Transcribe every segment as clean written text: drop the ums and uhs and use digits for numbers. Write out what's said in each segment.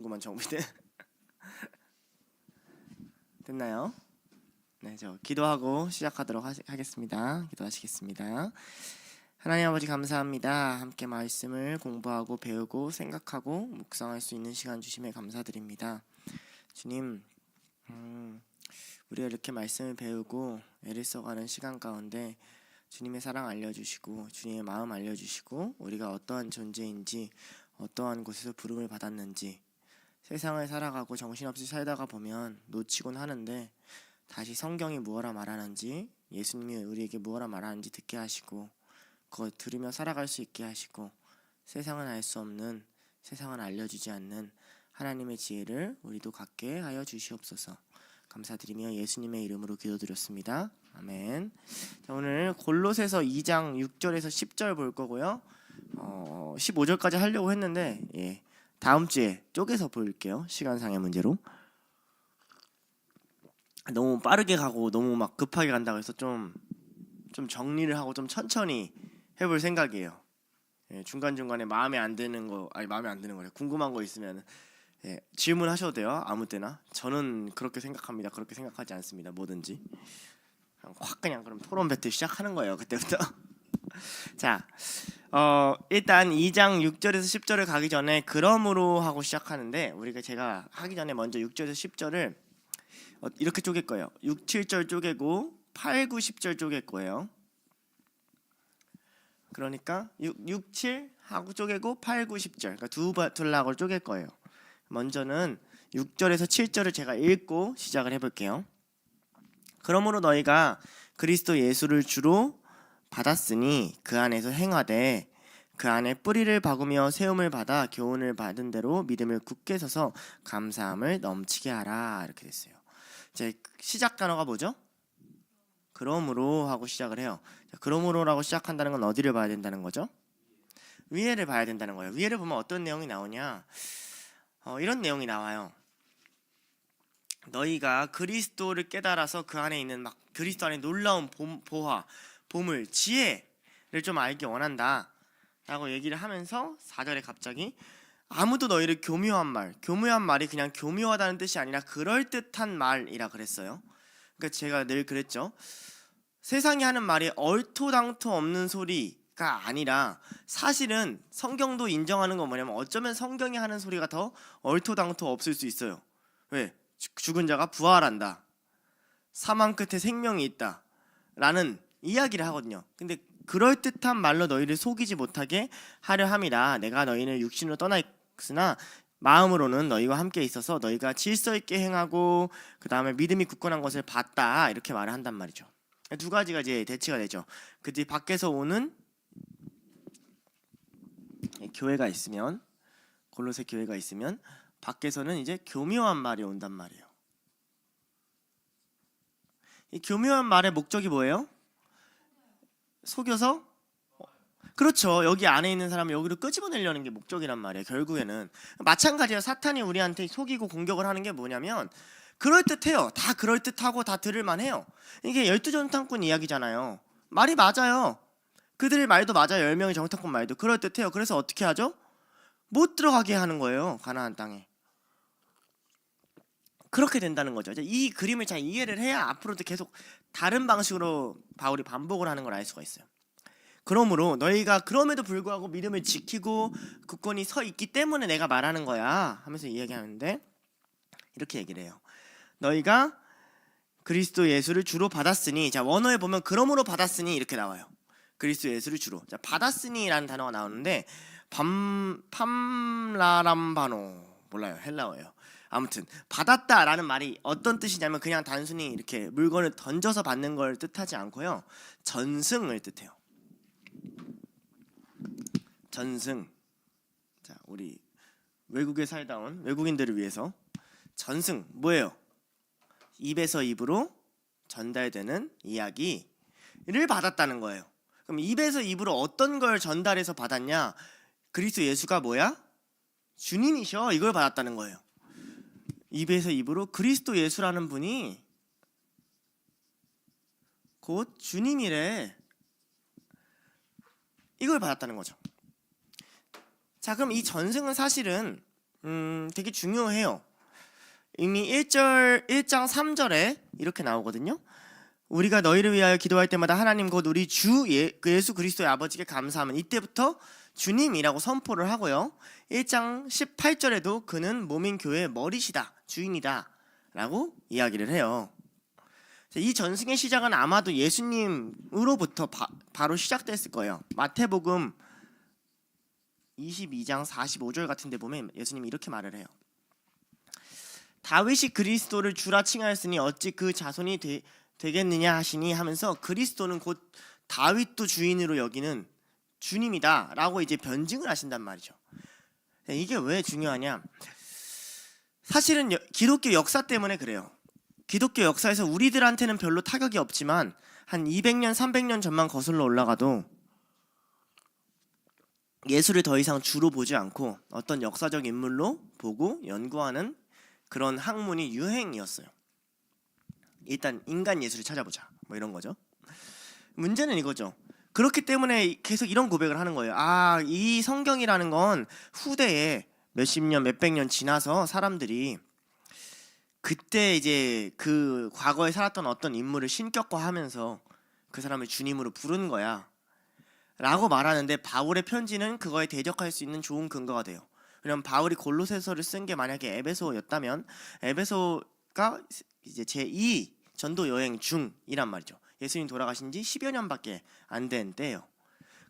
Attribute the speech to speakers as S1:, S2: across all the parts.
S1: 궁금한 정보들 됐나요? 네, 저 기도하고 시작하도록 하겠습니다. 기도하시겠습니다. 하나님 아버지 감사합니다. 함께 말씀을 공부하고 배우고 생각하고 묵상할 수 있는 시간 주심에 감사드립니다. 주님, 우리가 이렇게 말씀을 배우고 애를 써가는 시간 가운데 주님의 사랑 알려주시고 주님의 마음 알려주시고 우리가 어떠한 존재인지 어떠한 곳에서 부름을 받았는지 세상을 살아가고 정신없이 살다가 보면 놓치곤 하는데 다시 성경이 무엇라 말하는지 예수님이 우리에게 무엇라 말하는지 듣게 하시고 그걸 들으며 살아갈 수 있게 하시고 세상은 알 수 없는, 세상은 알려주지 않는 하나님의 지혜를 우리도 갖게 하여 주시옵소서. 감사드리며 예수님의 이름으로 기도드렸습니다. 아멘. 자, 오늘 골로새서 2장 6절에서 10절 볼 거고요. 15절까지 하려고 했는데 다음 주에 쪼개서 볼게요. 시간상의 문제로. 너무 빠르게 가고 너무 막 급하게 간다고 해서 좀 정리를 하고 좀 천천히 해볼 생각이에요. 중간중간에 마음에 안 드는 거래. 궁금한 거 있으면 질문하셔도 돼요. 아무 때나. 저는 그렇게 생각합니다. 그렇게 생각하지 않습니다. 뭐든지. 그냥 그럼 토론 배틀 시작하는 거예요. 그때부터. 자, 일단 2장 6절에서 10절을 가기 전에 그러므로 하고 시작하는데 제가 하기 전에 먼저 6절에서 10절을 이렇게 쪼갤 거예요. 6, 7절 쪼개고 8, 9, 10절 쪼갤 거예요. 그러니까 6, 7 하고 쪼개고 8, 9, 10절 그러니까 두 락을 쪼갤 거예요. 먼저는 6절에서 7절을 제가 읽고 시작을 해볼게요. 그러므로 너희가 그리스도 예수를 주로 받았으니 그 안에서 행하되 그 안에 뿌리를 박으며 세움을 받아 교훈을 받은 대로 믿음을 굳게 서서 감사함을 넘치게 하라. 이렇게 됐어요. 제 시작 단어가 뭐죠? 그러므로 하고 시작을 해요. 그러므로라고 시작한다는 건 어디를 봐야 된다는 거죠? 위에를 봐야 된다는 거예요. 위에를 보면 어떤 내용이 나오냐? 이런 내용이 나와요. 너희가 그리스도를 깨달아서 그 안에 있는 그리스도 안에 놀라운 보화, 보물, 지혜를 좀 알기 원한다 라고 얘기를 하면서 4절에 갑자기 아무도 너희를 교묘한 말이 그냥 교묘하다는 뜻이 아니라 그럴듯한 말이라 그랬어요. 그러니까 제가 늘 그랬죠. 세상이 하는 말이 얼토당토 없는 소리가 아니라 사실은 성경도 인정하는 건 뭐냐면 어쩌면 성경이 하는 소리가 더 얼토당토 없을 수 있어요. 왜? 죽은 자가 부활한다. 사망 끝에 생명이 있다. 라는 이야기를 하거든요. 근데 그럴듯한 말로 너희를 속이지 못하게 하려 함이라. 내가 너희는 육신으로 떠나 있으나 마음으로는 너희와 함께 있어서 너희가 질서 있게 행하고 그 다음에 믿음이 굳건한 것을 봤다. 이렇게 말을 한단 말이죠. 두 가지가 이제 대치가 되죠. 그 뒤 밖에서 오는 교회가 있으면 골로새 교회가 있으면 밖에서는 이제 교묘한 말이 온단 말이에요. 이 교묘한 말의 목적이 뭐예요? 속여서? 그렇죠. 여기 안에 있는 사람을 여기로 끄집어내려는 게 목적이란 말이에요. 결국에는 마찬가지예요. 사탄이 우리한테 속이고 공격을 하는 게 뭐냐면 그럴듯해요. 다 그럴듯하고 다 들을만해요. 이게 12정탐꾼 이야기잖아요. 말이 맞아요. 그들의 말도 맞아요. 10명의 정탐꾼 말도 그럴듯해요. 그래서 어떻게 하죠? 못 들어가게 하는 거예요. 가나안 땅에. 그렇게 된다는 거죠. 이 그림을 잘 이해를 해야 앞으로도 계속 다른 방식으로 바울이 반복을 하는 걸 알 수가 있어요. 그러므로 너희가 그럼에도 불구하고 믿음을 지키고 굳건히 서 있기 때문에 내가 말하는 거야 하면서 이야기하는데 이렇게 얘기를 해요. 너희가 그리스도 예수를 주로 받았으니, 자 원어에 보면 그러므로 받았으니 이렇게 나와요. 그리스도 예수를 주로. 자 받았으니라는 단어가 나오는데 팜라람바노 몰라요. 헬라어예요. 아무튼 받았다라는 말이 어떤 뜻이냐면 그냥 단순히 이렇게 물건을 던져서 받는 걸 뜻하지 않고요. 전승을 뜻해요. 전승. 자 우리 외국에 살다 온 외국인들을 위해서 전승 뭐예요? 입에서 입으로 전달되는 이야기를 받았다는 거예요. 그럼 입에서 입으로 어떤 걸 전달해서 받았냐? 그리스도 예수가 뭐야? 주님이셔. 이걸 받았다는 거예요. 입에서 입으로 그리스도 예수라는 분이 곧 주님이래. 이걸 받았다는 거죠. 자 그럼 이 전승은 사실은 되게 중요해요. 이미 1장 3절에 이렇게 나오거든요. 우리가 너희를 위하여 기도할 때마다 하나님 곧 우리 주 예수 그리스도의 아버지께 감사하면, 이때부터 주님이라고 선포를 하고요. 1장 18절에도 그는 몸인 교회의 머리시다, 주인이다 라고 이야기를 해요. 이 전승의 시작은 아마도 예수님으로부터 바로 시작됐을 거예요. 마태복음 22장 45절 같은 데 보면 예수님이 이렇게 말을 해요. 다윗이 그리스도를 주라 칭하였으니 어찌 그 자손이 되겠느냐 하시니 하면서, 그리스도는 곧 다윗도 주인으로 여기는 주님이다 라고 이제 변증을 하신단 말이죠. 이게 왜 중요하냐, 사실은 기독교 역사 때문에 그래요. 기독교 역사에서 우리들한테는 별로 타격이 없지만 한 200년 300년 전만 거슬러 올라가도 예수를 더 이상 주로 보지 않고 어떤 역사적 인물로 보고 연구하는 그런 학문이 유행이었어요. 일단 인간 예수를 찾아보자, 뭐 이런 거죠. 문제는 이거죠. 그렇기 때문에 계속 이런 고백을 하는 거예요. 이 성경이라는 건 후대에 몇십 년, 몇백 년 지나서 사람들이 그때 이제 그 과거에 살았던 어떤 인물을 신격화하면서 그 사람을 주님으로 부른 거야 라고 말하는데, 바울의 편지는 그거에 대적할 수 있는 좋은 근거가 돼요. 왜냐면 바울이 골로새서를 쓴 게 만약에 에베소였다면, 에베소가 이제 제2 전도 여행 중이란 말이죠. 예수님 돌아가신 지 10여 년밖에 안 된 때예요.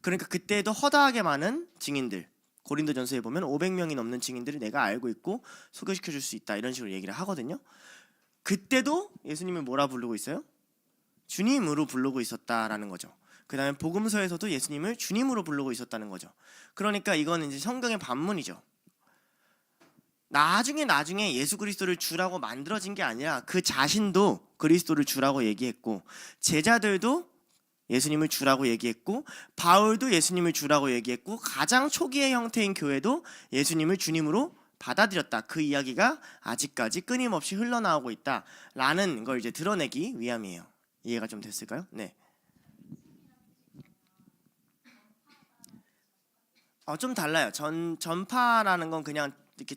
S1: 그러니까 그때도 허다하게 많은 증인들, 고린도전서에 보면 500명이 넘는 증인들을 내가 알고 있고 소개시켜 줄 수 있다, 이런 식으로 얘기를 하거든요. 그때도 예수님을 뭐라 부르고 있어요? 주님으로 부르고 있었다라는 거죠. 그 다음에 복음서에서도 예수님을 주님으로 부르고 있었다는 거죠. 그러니까 이건 이제 성경의 반문이죠. 나중에 예수 그리스도를 주라고 만들어진 게 아니라 그 자신도 그리스도를 주라고 얘기했고, 제자들도 예수님을 주라고 얘기했고, 바울도 예수님을 주라고 얘기했고, 가장 초기의 형태인 교회도 예수님을 주님으로 받아들였다. 그 이야기가 아직까지 끊임없이 흘러나오고 있다라는 걸 이제 드러내기 위함이에요. 이해가 좀 됐을까요? 네. 좀 달라요. 전파라는 건 그냥 이렇게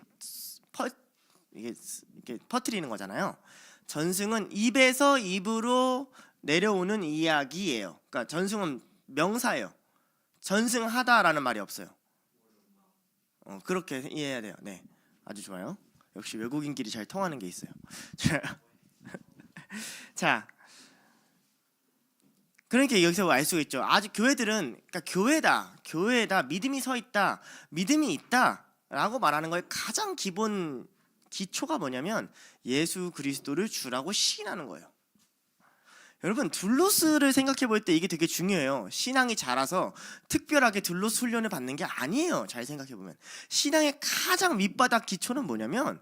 S1: 퍼뜨리는 거잖아요. 전승은 입에서 입으로 내려오는 이야기예요. 그러니까 전승은 명사예요. 전승하다라는 말이 없어요. 그렇게 이해해야 돼요. 네, 아주 좋아요. 역시 외국인끼리 잘 통하는 게 있어요. 자, 그러니까 여기서 알 수가 있죠. 아직 교회들은, 그러니까 교회다, 믿음이 서 있다, 믿음이 있다라고 말하는 거의 가장 기본 기초가 뭐냐면 예수 그리스도를 주라고 시인하는 거예요. 여러분, 둘로스를 생각해 볼 때 이게 되게 중요해요. 신앙이 자라서 특별하게 둘로스 훈련을 받는 게 아니에요. 잘 생각해 보면 신앙의 가장 밑바닥 기초는 뭐냐면,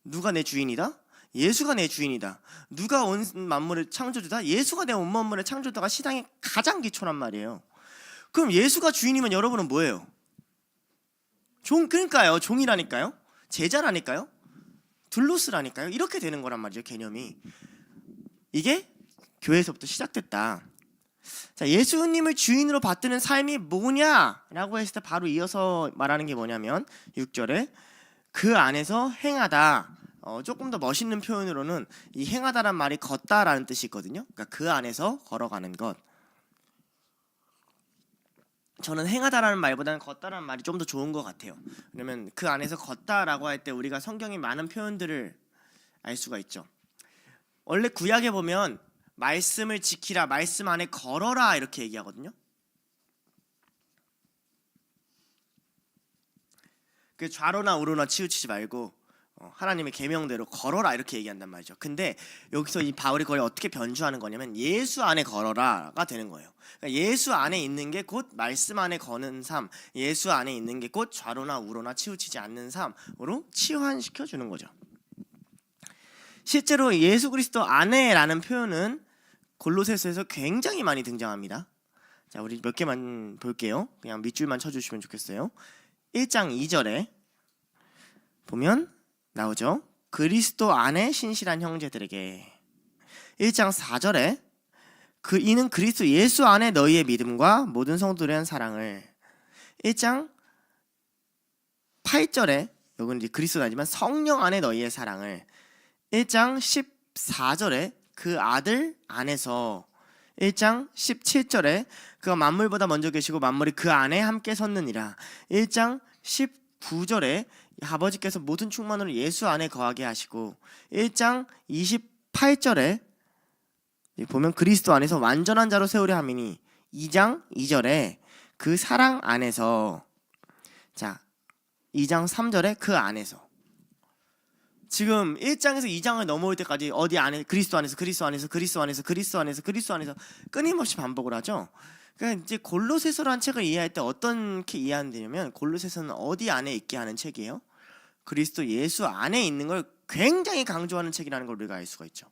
S1: 누가 내 주인이다? 예수가 내 주인이다. 누가 온 만물을 창조주다? 예수가 내 온 만물을 창조주다가 신앙의 가장 기초란 말이에요. 그럼 예수가 주인이면 여러분은 뭐예요? 그러니까요. 종이라니까요. 제자라니까요. 둘로스라니까요. 이렇게 되는 거란 말이죠. 개념이. 이게 교회에서부터 시작됐다. 자, 예수님을 주인으로 받드는 삶이 뭐냐라고 했을 때 바로 이어서 말하는 게 뭐냐면 6절에 그 안에서 행하다. 조금 더 멋있는 표현으로는 이 행하다란 말이 걷다라는 뜻이 있거든요. 그러니까 그 안에서 걸어가는 것. 저는 행하다라는 말보다는 걷다라는 말이 좀 더 좋은 것 같아요. 왜냐면 그 안에서 걷다라고 할 때 우리가 성경의 많은 표현들을 알 수가 있죠. 원래 구약에 보면 말씀을 지키라, 말씀 안에 걸어라 이렇게 얘기하거든요. 그 좌로나 우로나 치우치지 말고 하나님의 계명대로 걸어라 이렇게 얘기한단 말이죠. 근데 여기서 이 바울이 그걸 어떻게 변주하는 거냐면 예수 안에 걸어라가 되는 거예요. 그러니까 예수 안에 있는 게 곧 말씀 안에 거는 삶, 예수 안에 있는 게 곧 좌로나 우로나 치우치지 않는 삶으로 치환시켜 주는 거죠. 실제로 예수 그리스도 안에라는 표현은 골로새서에서 굉장히 많이 등장합니다. 자, 우리 몇 개만 볼게요. 그냥 밑줄만 쳐주시면 좋겠어요. 1장 2절에 보면 나오죠. 그리스도 안에 신실한 형제들에게. 1장 4절에 이는 그리스도 예수 안에 너희의 믿음과 모든 성도들에 대한 사랑을. 1장 8절에 여기는 이제 그리스도 아니지만 성령 안에 너희의 사랑을 1장 14절에 그 아들 안에서 1장 17절에 그가 만물보다 먼저 계시고 만물이 그 안에 함께 섰느니라 1장 19절에 아버지께서 모든 충만으로 예수 안에 거하게 하시고 1장 28절에 보면 그리스도 안에서 완전한 자로 세우려 함이니 2장 2절에 그 사랑 안에서 자 2장 3절에 그 안에서 지금 1장에서 2장을 넘어올 때까지 어디 안에 그리스도 안에서 그리스도 안에서 그리스도 안에서 그리스도 안에서 그리스도 안에서 끊임없이 반복을 하죠. 그러니까 이제 골로새서라는 책을 이해할 때 어떻게 이해하면 되냐면 골로새서는 어디 안에 있게 하는 책이에요? 그리스도 예수 안에 있는 걸 굉장히 강조하는 책이라는 걸 우리가 알 수가 있죠.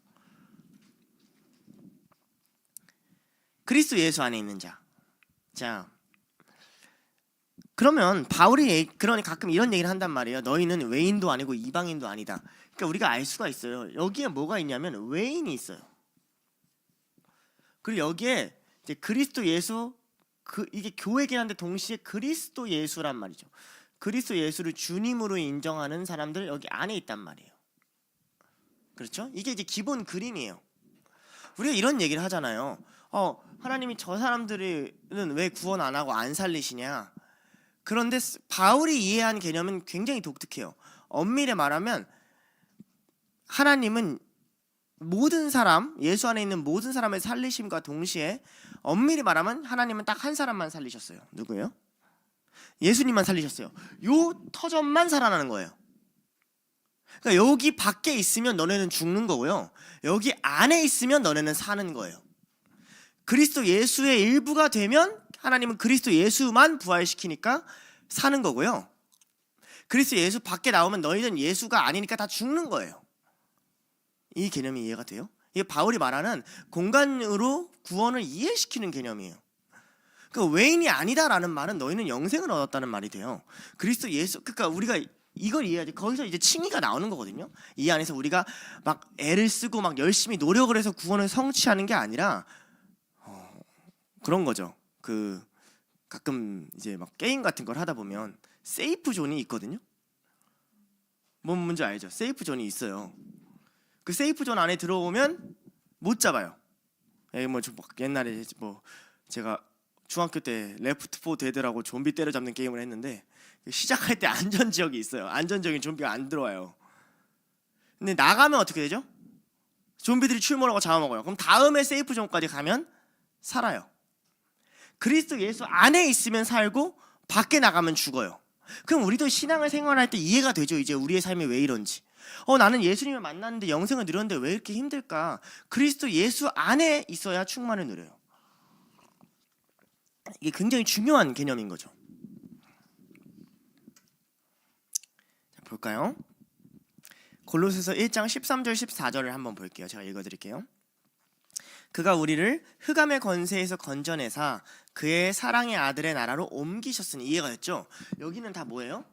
S1: 그리스도 예수 안에 있는 자. 자, 그러면 바울이 그러니 가끔 이런 얘기를 한단 말이에요. 너희는 외인도 아니고 이방인도 아니다. 그러니까 우리가 알 수가 있어요. 여기에 뭐가 있냐면 외인이 있어요. 그리고 여기에 이제 그리스도 예수 이게 교회긴 한데 동시에 그리스도 예수란 말이죠. 그리스도 예수를 주님으로 인정하는 사람들 여기 안에 있단 말이에요. 그렇죠? 이게 이제 기본 그림이에요. 우리가 이런 얘기를 하잖아요. 하나님이 저 사람들은 왜 구원 안 하고 안 살리시냐? 그런데 바울이 이해한 개념은 굉장히 독특해요. 엄밀히 말하면 하나님은 모든 사람, 예수 안에 있는 모든 사람을 살리심과 동시에 엄밀히 말하면 하나님은 딱 한 사람만 살리셨어요. 누구예요? 예수님만 살리셨어요. 요 터전만 살아나는 거예요. 그러니까 여기 밖에 있으면 너네는 죽는 거고요. 여기 안에 있으면 너네는 사는 거예요. 그리스도 예수의 일부가 되면 하나님은 그리스도 예수만 부활시키니까 사는 거고요. 그리스도 예수 밖에 나오면 너희는 예수가 아니니까 다 죽는 거예요. 이 개념이 이해가 돼요? 이게 바울이 말하는 공간으로 구원을 이해시키는 개념이에요. 그러니까 외인이 아니다라는 말은 너희는 영생을 얻었다는 말이 돼요. 그리스도 예수, 그러니까 우리가 이걸 이해하지. 거기서 이제 칭의가 나오는 거거든요. 이 안에서 우리가 막 애를 쓰고 막 열심히 노력을 해서 구원을 성취하는 게 아니라 그런 거죠. 가끔 이제 막 게임 같은 걸 하다 보면 세이프 존이 있거든요. 뭔지 알죠? 세이프 존이 있어요. 그 세이프 존 안에 들어오면 못 잡아요. 옛날에 제가 중학교 때 레프트 4 데드라고 좀비 때려잡는 게임을 했는데 시작할 때 안전 지역이 있어요. 안전적인 좀비가 안 들어와요. 근데 나가면 어떻게 되죠? 좀비들이 출몰하고 잡아먹어요. 그럼 다음에 세이프 존까지 가면 살아요. 그리스도 예수 안에 있으면 살고 밖에 나가면 죽어요. 그럼 우리도 신앙을 생활할 때 이해가 되죠. 이제 우리의 삶이 왜 이런지. 나는 예수님을 만났는데 영생을 누렸는데 왜 이렇게 힘들까? 그리스도 예수 안에 있어야 충만을 누려요. 이게 굉장히 중요한 개념인 거죠. 자, 볼까요? 골로새서 1장 13절 14절을 한번 볼게요. 제가 읽어드릴게요. 그가 우리를 흑암의 권세에서 건져내사 그의 사랑의 아들의 나라로 옮기셨으니. 이해가 됐죠? 여기는 다 뭐예요?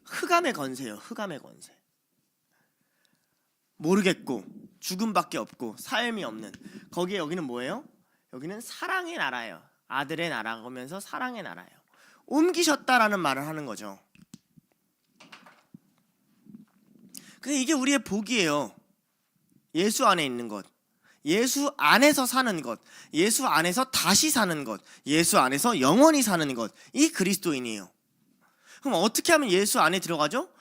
S1: 흑암의 권세예요. 흑암의 권세. 모르겠고 죽음밖에 없고 삶이 없는 거기에 여기는 뭐예요? 여기는 사랑의 나라예요. 아들의 나라면서 사랑의 나라예요. 옮기셨다라는 말을 하는 거죠. 근데 이게 우리의 복이에요. 예수 안에 있는 것, 예수 안에서 사는 것, 예수 안에서 다시 사는 것, 예수 안에서 영원히 사는 것, 이 그리스도인이에요. 그럼 어떻게 하면 예수 안에 들어가죠?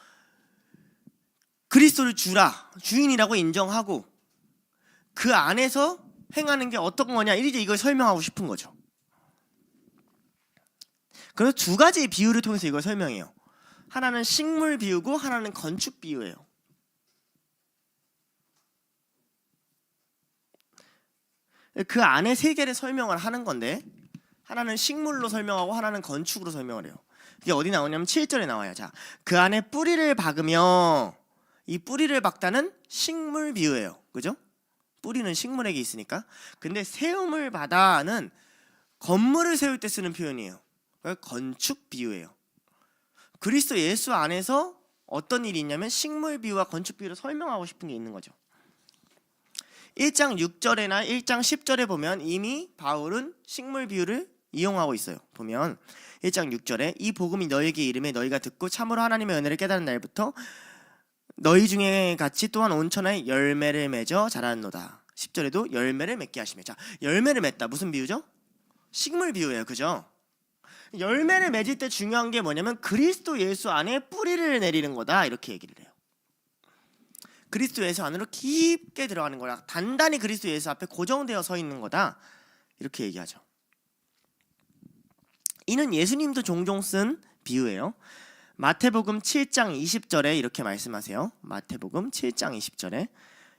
S1: 그리스도를 주인이라고 인정하고 그 안에서 행하는 게 어떤 거냐, 이제 이걸 설명하고 싶은 거죠. 그래서 두 가지의 비유를 통해서 이걸 설명해요. 하나는 식물 비유고 하나는 건축 비유예요. 그 안에 세 개를 설명을 하는 건데 하나는 식물로 설명하고 하나는 건축으로 설명을 해요. 이게 어디 나오냐면 7절에 나와요. 자, 그 안에 뿌리를 박으며, 이 뿌리를 박다는 식물 비유예요. 그죠? 뿌리는 식물에게 있으니까. 근데 세움을 받아는 건물을 세울 때 쓰는 표현이에요. 건축 비유예요. 그리스도 예수 안에서 어떤 일이 있냐면 식물 비유와 건축 비유를 설명하고 싶은 게 있는 거죠. 1장 6절에나 1장 10절에 보면 이미 바울은 식물 비유를 이용하고 있어요. 보면 1장 6절에 이 복음이 너희에게 이름에 너희가 듣고 참으로 하나님의 은혜를 깨달은 날부터 너희 중에 같이 또한 온천에 열매를 맺어 자라노다. 10절에도 열매를 맺게 하시며. 자, 열매를 맺다 무슨 비유죠? 식물 비유예요. 그죠? 열매를 맺을 때 중요한 게 뭐냐면 그리스도 예수 안에 뿌리를 내리는 거다, 이렇게 얘기를 해요. 그리스도 예수 안으로 깊게 들어가는 거라, 단단히 그리스도 예수 앞에 고정되어 서 있는 거다, 이렇게 얘기하죠. 이는 예수님도 종종 쓴 비유예요. 마태복음 7장 20절에 이렇게 말씀하세요. 마태복음 7장 20절에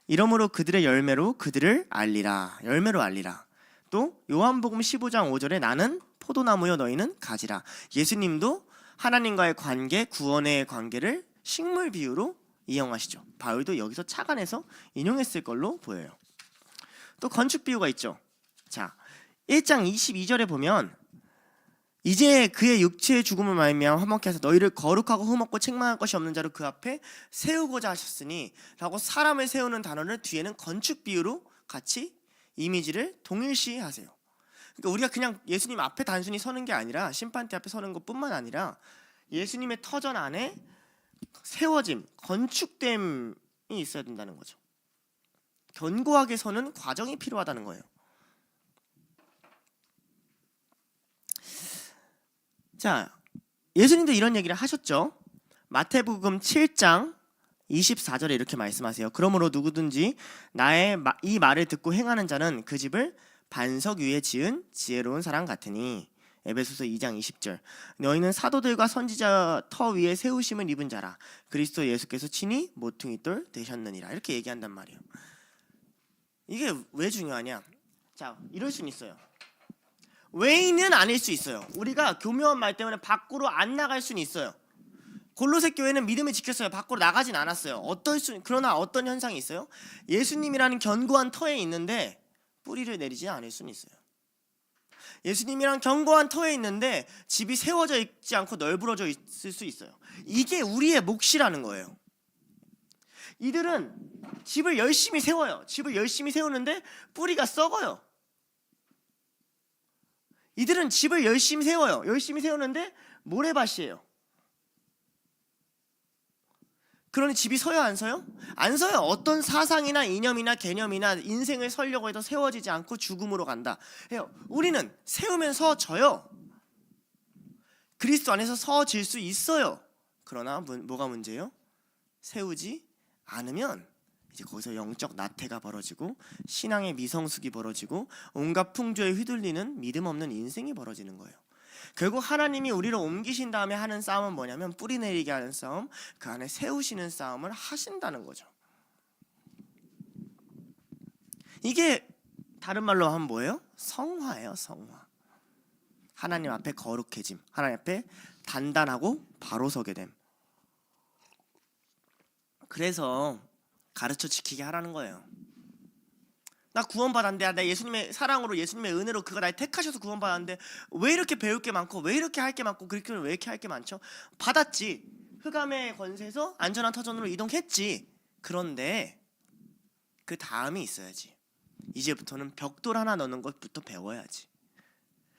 S1: 이러므로 그들의 열매로 그들을 알리라. 열매로 알리라. 또 요한복음 15장 5절에 나는 포도나무여 너희는 가지라. 예수님도 하나님과의 관계, 구원의 관계를 식물 비유로 이용하시죠. 바울도 여기서 착안해서 인용했을 걸로 보여요. 또 건축 비유가 있죠. 자, 1장 22절에 보면 이제 그의 육체의 죽음을 말미암아 화목케 하사 너희를 거룩하고 흠없고 책망할 것이 없는 자로 그 앞에 세우고자 하셨으니 라고 사람을 세우는 단어를 뒤에는 건축 비유로 같이 이미지를 동일시 하세요. 그러니까 우리가 그냥 예수님 앞에 단순히 서는 게 아니라, 심판대 앞에 서는 것뿐만 아니라 예수님의 터전 안에 세워짐, 건축됨이 있어야 된다는 거죠. 견고하게 서는 과정이 필요하다는 거예요. 자, 예수님도 이런 얘기를 하셨죠. 마태복음 7장 24절에 이렇게 말씀하세요. 그러므로 누구든지 나의 이 말을 듣고 행하는 자는 그 집을 반석 위에 지은 지혜로운 사람 같으니. 에베소서 2장 20절 너희는 사도들과 선지자 터 위에 세우심을 입은 자라. 그리스도 예수께서 친히 모퉁이돌 되셨느니라. 이렇게 얘기한단 말이에요. 이게 왜 중요하냐? 자, 이럴 수는 있어요. 외인은 아닐 수 있어요. 우리가 교묘한 말 때문에 밖으로 안 나갈 수는 있어요. 골로새 교회는 믿음을 지켰어요. 밖으로 나가진 않았어요. 그러나 어떤 현상이 있어요? 예수님이라는 견고한 터에 있는데 뿌리를 내리지 않을 수는 있어요. 예수님이랑 견고한 터에 있는데 집이 세워져 있지 않고 널브러져 있을 수 있어요. 이게 우리의 몫이라는 거예요. 이들은 집을 열심히 세워요. 집을 열심히 세우는데 뿌리가 썩어요. 이들은 집을 열심히 세워요. 열심히 세우는데 모래밭이에요. 그러니 집이 서요, 안 서요? 안 서요. 어떤 사상이나 이념이나 개념이나 인생을 설려고 해도 세워지지 않고 죽음으로 간다 해요. 우리는 세우면 서져요. 그리스도 안에서 서질 수 있어요. 그러나 뭐가 문제예요? 세우지 않으면 이제 거기서 영적 나태가 벌어지고 신앙의 미성숙이 벌어지고 온갖 풍조에 휘둘리는 믿음 없는 인생이 벌어지는 거예요. 결국 하나님이 우리를 옮기신 다음에 하는 싸움은 뭐냐면 뿌리 내리게 하는 싸움, 그 안에 세우시는 싸움을 하신다는 거죠. 이게 다른 말로 하면 뭐예요? 성화예요. 성화. 하나님 앞에 거룩해짐, 하나님 앞에 단단하고 바로 서게 됨. 그래서 가르쳐 지키게 하라는 거예요. 나 구원받았는데, 나 예수님의 사랑으로, 예수님의 은혜로 그가 날 택하셔서 구원받았는데 왜 이렇게 배울 게 많고 왜 이렇게 할 게 많고 그렇게 왜 이렇게 할 게 많죠? 받았지. 흑암의 권세에서 안전한 터전으로 이동했지. 그런데 그 다음이 있어야지. 이제부터는 벽돌 하나 넣는 것부터 배워야지.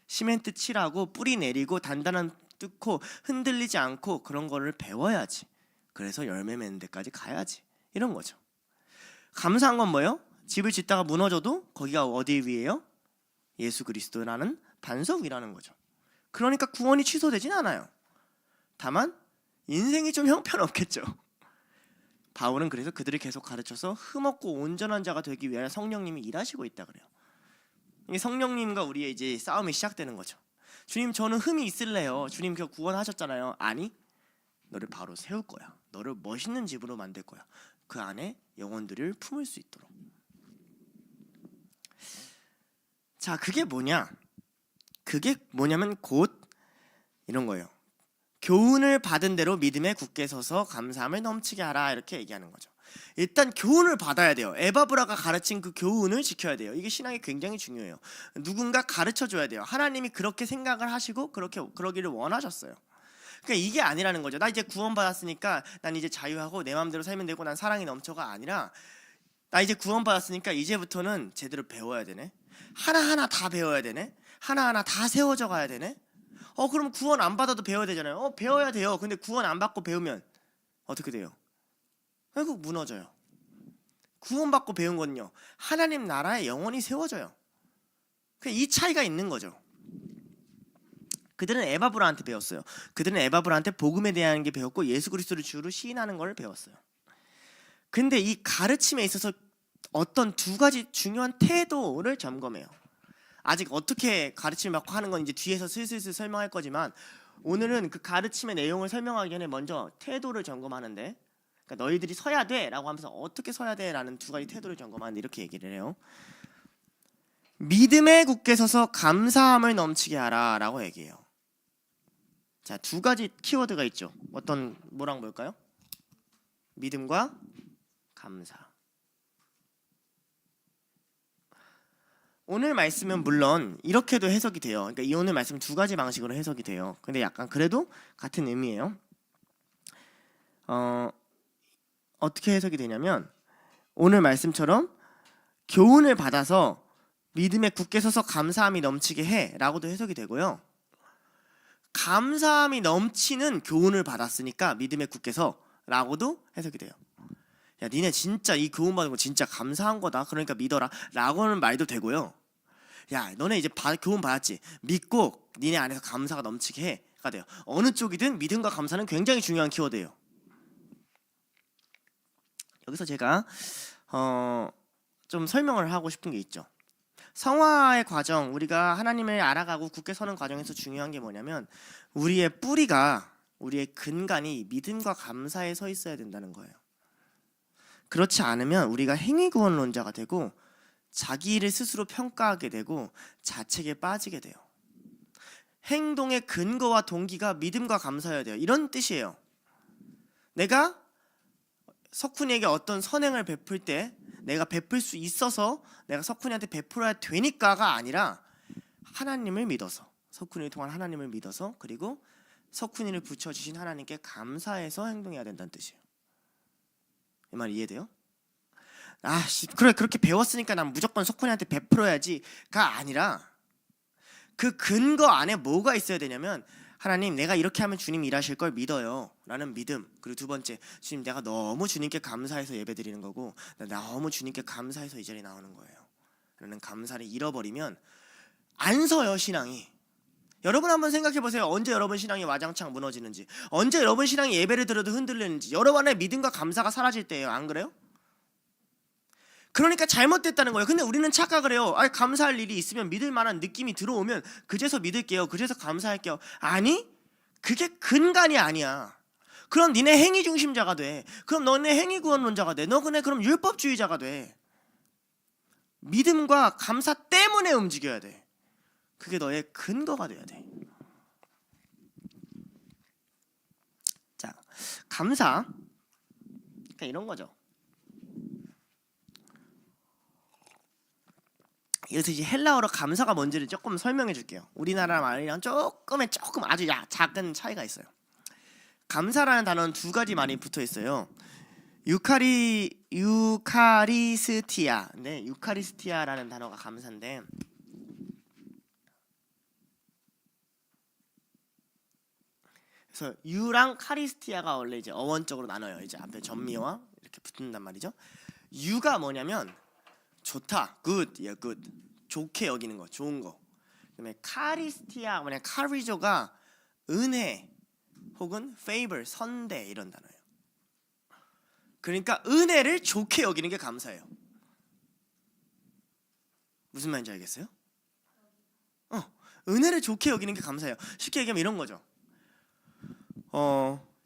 S1: 시멘트 칠하고 뿌리 내리고 단단한 뚫고 흔들리지 않고 그런 거를 배워야지. 그래서 열매 맺는 데까지 가야지. 이런 거죠. 감사한 건 뭐예요? 집을 짓다가 무너져도 거기가 어디 위에요? 예수 그리스도라는 반석 위라는 거죠. 그러니까 구원이 취소되진 않아요. 다만 인생이 좀 형편없겠죠. 바울은 그래서 그들을 계속 가르쳐서 흠없고 온전한 자가 되기 위하여 성령님이 일하시고 있다 그래요. 이게 성령님과 우리의 이제 싸움이 시작되는 거죠. 주님, 저는 흠이 있을래요. 주님, 그 구원하셨잖아요. 아니, 너를 바로 세울 거야. 너를 멋있는 집으로 만들 거야. 그 안에 영혼들을 품을 수 있도록. 자, 그게 뭐냐? 그게 뭐냐면 곧 이런 거예요. 교훈을 받은 대로 믿음에 굳게 서서 감사함을 넘치게 하라, 이렇게 얘기하는 거죠. 일단 교훈을 받아야 돼요. 에바브라가 가르친 그 교훈을 지켜야 돼요. 이게 신앙이 굉장히 중요해요. 누군가 가르쳐 줘야 돼요. 하나님이 그렇게 생각을 하시고 그러기를 원하셨어요. 그러니까 이게 아니라는 거죠. 나 이제 구원받았으니까 난 이제 자유하고 내 마음대로 살면 되고 난 사랑이 넘쳐가 아니라, 나 이제 구원받았으니까 이제부터는 제대로 배워야 되네. 하나하나 다 배워야 되네. 하나하나 다 세워져 가야 되네. 그럼 구원 안 받아도 배워야 되잖아요. 배워야 돼요. 근데 구원 안 받고 배우면 어떻게 돼요? 결국 무너져요. 구원받고 배운 건요, 하나님 나라에 영원히 세워져요. 이 차이가 있는 거죠. 그들은 에바브라한테 배웠어요. 그들은 에바브라한테 복음에 대한 게 배웠고 예수 그리스도를 주로 시인하는 걸 배웠어요. 근데 이 가르침에 있어서 어떤 두 가지 중요한 태도를 점검해요. 아직 어떻게 가르침을 받고 하는 건 이제 뒤에서 슬슬 설명할 거지만, 오늘은 그 가르침의 내용을 설명하기 전에 먼저 태도를 점검하는데, 그러니까 너희들이 서야 돼 라고 하면서 어떻게 서야 돼 라는 두 가지 태도를 점검하는데 이렇게 얘기를 해요. 믿음에 굳게 서서 감사함을 넘치게 하라 라고 얘기해요. 자, 두 가지 키워드가 있죠. 뭐랑 뭘까요? 믿음과 감사. 오늘 말씀은 물론 이렇게도 해석이 돼요. 그러니까 이 오늘 말씀 두 가지 방식으로 해석이 돼요. 근데 약간 그래도 같은 의미예요. 어떻게 해석이 되냐면, 오늘 말씀처럼 교훈을 받아서 믿음에 굳게 서서 감사함이 넘치게 해 라고도 해석이 되고요, 감사함이 넘치는 교훈을 받았으니까 믿음에 굳게 서 라고도 해석이 돼요. 야, 니네 진짜 이 교훈 받은 거 진짜 감사한 거다, 그러니까 믿어라 라고는 말도 되고요, 야, 너네 이제 교훈 받았지, 믿고 니네 안에서 감사가 넘치게 해가 돼요. 어느 쪽이든 믿음과 감사는 굉장히 중요한 키워드예요. 여기서 제가 좀 설명을 하고 싶은 게 있죠. 성화의 과정, 우리가 하나님을 알아가고 굳게 서는 과정에서 중요한 게 뭐냐면, 우리의 뿌리가, 우리의 근간이 믿음과 감사에 서 있어야 된다는 거예요. 그렇지 않으면 우리가 행위구원론자가 되고 자기 일을 스스로 평가하게 되고 자책에 빠지게 돼요. 행동의 근거와 동기가 믿음과 감사여야 돼요. 이런 뜻이에요. 내가 석훈이에게 어떤 선행을 베풀 때 내가 베풀 수 있어서 내가 석훈이한테 베풀어야 되니까가 아니라, 하나님을 믿어서, 석훈이를 통한 하나님을 믿어서, 그리고 석훈이를 붙여주신 하나님께 감사해서 행동해야 된다는 뜻이에요. 이 말 이해돼요? 그래, 그렇게 배웠으니까 난 무조건 석훈이한테 베풀어야지가 아니라, 그 근거 안에 뭐가 있어야 되냐면, 하나님, 내가 이렇게 하면 주님 일하실 걸 믿어요 라는 믿음. 그리고 두 번째, 주님, 내가 너무 주님께 감사해서 예배 드리는 거고, 너무 주님께 감사해서 이 자리에 나오는 거예요 라는 감사를 잃어버리면 안 서요, 신앙이. 여러분 한번 생각해 보세요. 언제 여러분 신앙이 와장창 무너지는지, 언제 여러분 신앙이 예배를 들어도 흔들리는지. 여러분의 믿음과 감사가 사라질 때예요. 안 그래요? 그러니까 잘못됐다는 거예요. 근데 우리는 착각을 해요. 감사할 일이 있으면, 믿을 만한 느낌이 들어오면 그제서 믿을게요, 그제서 감사할게요. 아니, 그게 근간이 아니야. 그럼 니네 행위 중심자가 돼. 그럼 너네 행위 구원론자가 돼. 그럼 율법주의자가 돼. 믿음과 감사 때문에 움직여야 돼. 그게 너의 근거가 돼야 돼. 자, 감사, 그러니까 이런 거죠. 여기서 이제 헬라어로 감사가 뭔지를 조금 설명해 줄게요. 우리나라 말이랑 조금 아주 작은 차이가 있어요. 감사라는 단어는 두 가지 말이 붙어 있어요. 유카리스티아. 네, 유카리스티아라는 단어가 감사인데, 그래서 유랑 카리스티아가 원래 이제 어원적으로 나눠요. 이제 앞에 전미와 이렇게 붙는단 말이죠. 유가 뭐냐면 좋다, good, good, 좋게 여기는 거, 좋은 거. 그다음에 카리스티아, 카리조가 은혜 혹은 favor, 선대 이런 단어예요. 그러니까 은혜를 좋게 여기는 게 감사예요. 무슨 말인지 알겠어요? 은혜를 좋게 여기는 게 감사예요. 쉽게 얘기하면 이런 거죠.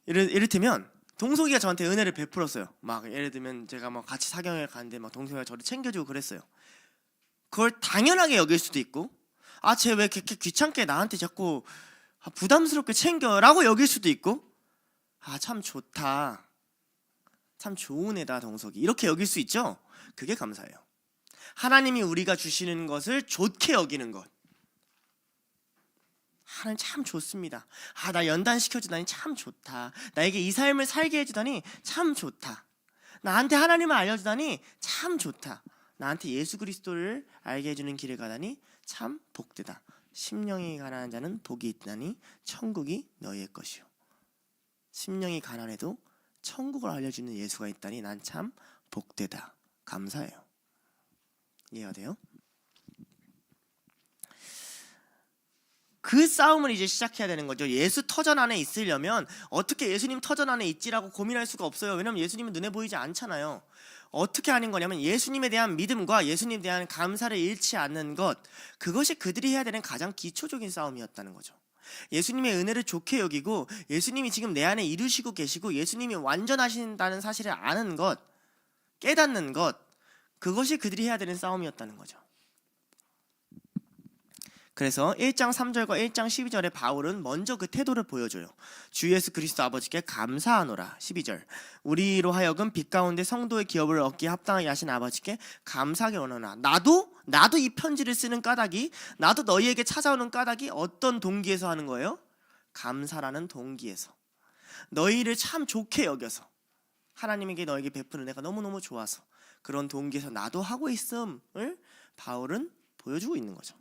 S1: 이를테면 동석이가 저한테 은혜를 베풀었어요. 막 예를 들면 제가 막 같이 사경을 가는데 막 동석이가 저를 챙겨주고 그랬어요. 그걸 당연하게 여길 수도 있고, 쟤 왜 그렇게 귀찮게 나한테 자꾸 부담스럽게 챙겨라고 여길 수도 있고, 참 좋다, 참 좋은 애다 동석이, 이렇게 여길 수 있죠. 그게 감사예요. 하나님이 우리가 주시는 것을 좋게 여기는 것. 하나님 참 좋습니다. 나 연단 시켜주다니 참 좋다. 나에게 이 삶을 살게 해주다니 참 좋다. 나한테 하나님을 알려주다니 참 좋다. 나한테 예수 그리스도를 알게 해주는 길을 가다니 참 복되다. 심령이 가난한 자는 복이 있나니 천국이 너희의 것이요. 심령이 가난해도 천국을 알려주는 예수가 있다니 난 참 복되다. 감사해요. 이해가 돼요? 그 싸움을 이제 시작해야 되는 거죠. 예수 터전 안에 있으려면 어떻게 예수님 터전 안에 있지라고 고민할 수가 없어요. 왜냐면 예수님은 눈에 보이지 않잖아요. 어떻게 하는 거냐면 예수님에 대한 믿음과 예수님에 대한 감사를 잃지 않는 것, 그것이 그들이 해야 되는 가장 기초적인 싸움이었다는 거죠. 예수님의 은혜를 좋게 여기고 예수님이 지금 내 안에 이루시고 계시고 예수님이 완전하신다는 사실을 아는 것, 깨닫는 것, 그것이 그들이 해야 되는 싸움이었다는 거죠. 그래서 1장 3절과 1장 12절에 바울은 먼저 그 태도를 보여줘요. 주 예수 그리스도 아버지께 감사하노라. 12절, 우리로 하여금 빛 가운데 성도의 기업을 얻기에 합당하게 하신 아버지께 감사하게 원하노라. 나도 이 편지를 쓰는 까닭이, 나도 너희에게 찾아오는 까닭이 어떤 동기에서 하는 거예요? 감사라는 동기에서, 너희를 참 좋게 여겨서, 하나님에게 너에게 베푸는 내가 너무너무 좋아서, 그런 동기에서 나도 하고 있음을 바울은 보여주고 있는 거죠.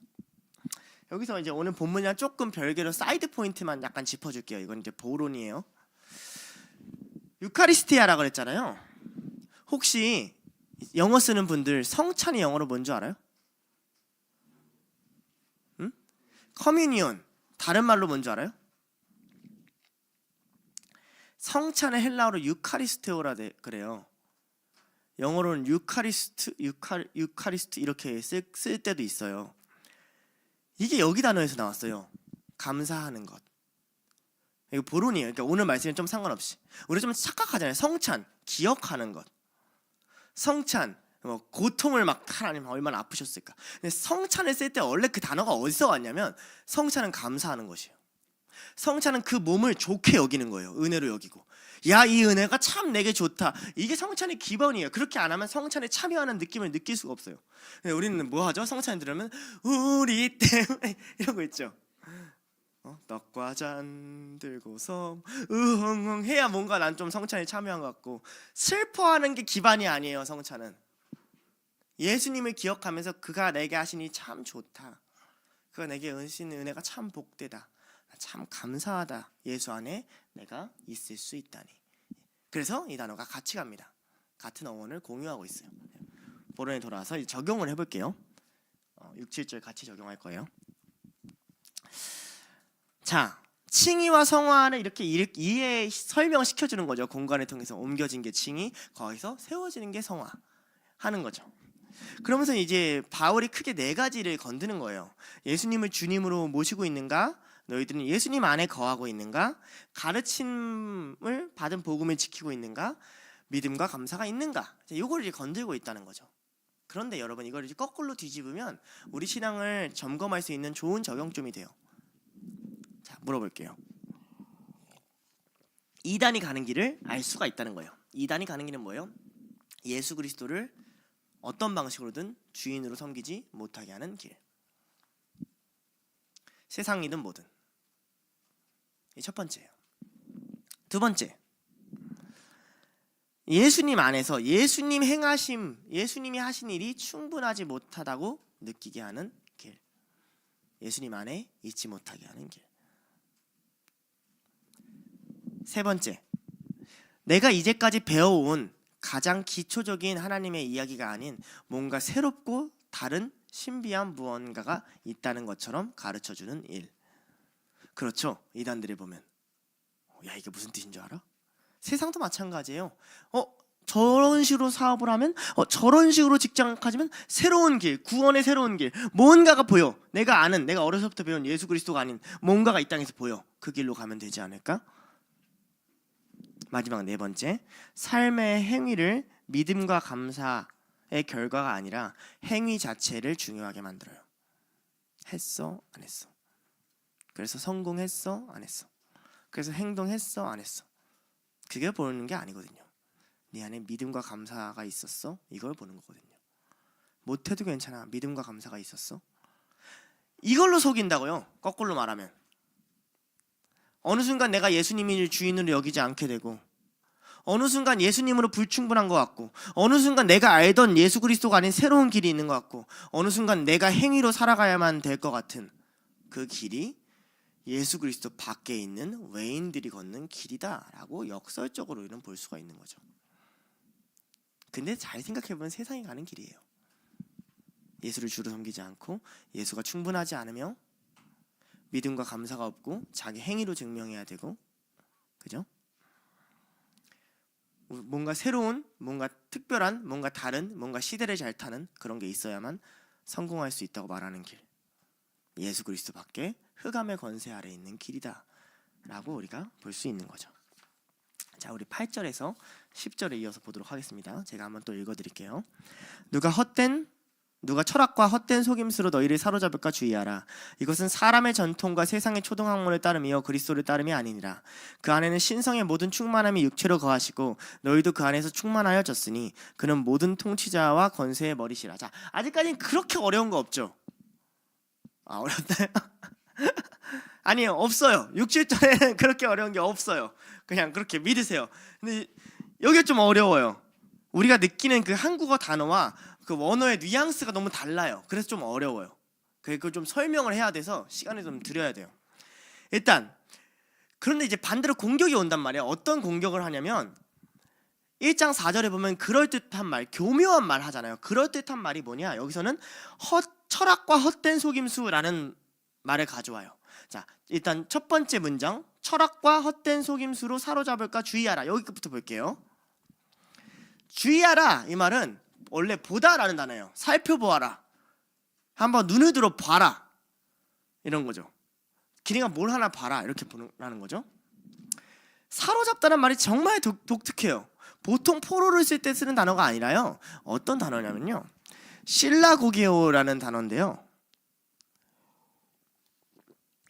S1: 여기서 이제 오늘 본문이랑 조금 별개로 사이드 포인트만 약간 짚어줄게요. 이건 이제 보론이에요. 유카리스티아라고 그랬잖아요. 혹시 영어 쓰는 분들 성찬이 영어로 뭔 줄 알아요? 응? 커뮤니온 다른 말로 뭔 줄 알아요? 성찬의 헬라어로 유카리스테오라 그래요. 영어로는 유카리스트 이렇게 쓸 때도 있어요. 이게 여기 단어에서 나왔어요. 감사하는 것. 이거 보론이에요. 그러니까 오늘 말씀은 좀 상관없이 우리 좀 착각하잖아요. 성찬, 기억하는 것. 성찬, 고통을 막 하나님 얼마나 아프셨을까. 근데 성찬을 쓸 때 원래 그 단어가 어디서 왔냐면 성찬은 감사하는 것이에요. 성찬은 그 몸을 좋게 여기는 거예요. 은혜로 여기고. 야, 이 은혜가 참 내게 좋다. 이게 성찬의 기본이에요. 그렇게 안 하면 성찬에 참여하는 느낌을 느낄 수가 없어요. 근데 우리는 뭐 하죠? 성찬 들으면 우리 때문에 이러고 있죠. 떡과 잔 들고서 으흥흥 해야 뭔가 난 좀 성찬에 참여한 것 같고, 슬퍼하는 게 기반이 아니에요. 성찬은 예수님을 기억하면서 그가 내게 하시니 참 좋다. 그가 내게 은신 은혜가 참 복되다. 참 감사하다. 예수 안에 내가 있을 수 있다니. 그래서 이 단어가 같이 갑니다. 같은 어원을 공유하고 있어요. 본론에 돌아와서 적용을 해볼게요. 6, 7절 같이 적용할 거예요. 자, 칭의와 성화를 이렇게 이해 설명시켜주는 거죠. 공간을 통해서 옮겨진 게 칭의, 거기서 세워지는 게 성화 하는 거죠. 그러면서 이제 바울이 크게 4가지를 건드는 거예요. 예수님을 주님으로 모시고 있는가? 너희들은 예수님 안에 거하고 있는가? 가르침을 받은 복음을 지키고 있는가? 믿음과 감사가 있는가? 이걸 이제 건들고 있다는 거죠. 그런데 여러분, 이걸 이제 거꾸로 뒤집으면 우리 신앙을 점검할 수 있는 좋은 적용점이 돼요. 자, 물어볼게요. 이단이 가는 길을 알 수가 있다는 거예요. 이단이 가는 길은 뭐예요? 예수 그리스도를 어떤 방식으로든 주인으로 섬기지 못하게 하는 길. 세상이든 뭐든. 이 첫 번째예요. 두 번째, 예수님 안에서 예수님이 하신 일이 충분하지 못하다고 느끼게 하는 길. 예수님 안에 있지 못하게 하는 길. 세 번째, 내가 이제까지 배워온 가장 기초적인 하나님의 이야기가 아닌 뭔가 새롭고 다른 신비한 무언가가 있다는 것처럼 가르쳐주는 일. 그렇죠. 이단들이 보면 야, 이게 무슨 뜻인 줄 알아? 세상도 마찬가지예요. 저런 식으로 사업을 하면, 저런 식으로 직장 가지면 새로운 길, 구원의 새로운 길, 뭔가가 보여. 내가 어려서부터 배운 예수 그리스도가 아닌 뭔가가 이 땅에서 보여. 그 길로 가면 되지 않을까? 마지막 4번째, 삶의 행위를 믿음과 감사의 결과가 아니라 행위 자체를 중요하게 만들어요. 했어? 안 했어? 그래서 성공했어? 안 했어? 그래서 행동했어? 안 했어? 그게 보는 게 아니거든요. 네 안에 믿음과 감사가 있었어? 이걸 보는 거거든요. 못해도 괜찮아. 믿음과 감사가 있었어? 이걸로 속인다고요. 거꾸로 말하면 어느 순간 내가 예수님을 주인으로 여기지 않게 되고, 어느 순간 예수님으로 불충분한 것 같고, 어느 순간 내가 알던 예수 그리스도가 아닌 새로운 길이 있는 것 같고, 어느 순간 내가 행위로 살아가야만 될 것 같은 그 길이 예수 그리스도 밖에 있는 외인들이 걷는 길이다라고 역설적으로는 볼 수가 있는 거죠. 근데 잘 생각해보면 세상이 가는 길이에요. 예수를 주로 섬기지 않고 예수가 충분하지 않으며 믿음과 감사가 없고 자기 행위로 증명해야 되고, 그죠? 뭔가 새로운, 뭔가 특별한, 뭔가 다른, 뭔가 시대를 잘 타는 그런 게 있어야만 성공할 수 있다고 말하는 길, 예수 그리스도 밖에 흑암의 권세 아래 있는 길이다 라고 우리가 볼 수 있는 거죠. 자, 우리 8절에서 10절에 이어서 보도록 하겠습니다. 제가 한번 또 읽어드릴게요. 누가 철학과 헛된 속임수로 너희를 사로잡을까 주의하라. 이것은 사람의 전통과 세상의 초등학문을 따름이요 그리스도를 따름이 아니니라. 그 안에는 신성의 모든 충만함이 육체로 거하시고 너희도 그 안에서 충만하여졌으니 그는 모든 통치자와 권세의 머리시라. 자, 아직까지는 그렇게 어려운 거 없죠? 어렵나요? 아니요, 없어요. 6, 7절에는 그렇게 어려운 게 없어요. 그냥 그렇게 믿으세요. 근데 여기가 좀 어려워요. 우리가 느끼는 그 한국어 단어와 그 원어의 뉘앙스가 너무 달라요. 그래서 좀 어려워요. 그걸 좀 설명을 해야 돼서 시간을 좀 들여야 돼요. 일단 그런데 이제 반대로 공격이 온단 말이에요. 어떤 공격을 하냐면 1장 4절에 보면 그럴듯한 말, 교묘한 말 하잖아요. 그럴듯한 말이 뭐냐? 여기서는 철학과 헛된 속임수라는 말을 가져와요. 자, 일단 첫 번째 문장, 철학과 헛된 속임수로 사로잡을까 주의하라. 여기부터 볼게요. 주의하라, 이 말은 원래 보다라는 단어예요. 살펴보아라, 한번 눈을 들어 봐라, 이런 거죠. 기린아 뭘 하나 봐라, 이렇게 보라는 거죠. 사로잡다는 말이 정말 독특해요. 보통 포로를 쓸 때 쓰는 단어가 아니라요, 어떤 단어냐면요, 실라고게오라는 단어인데요,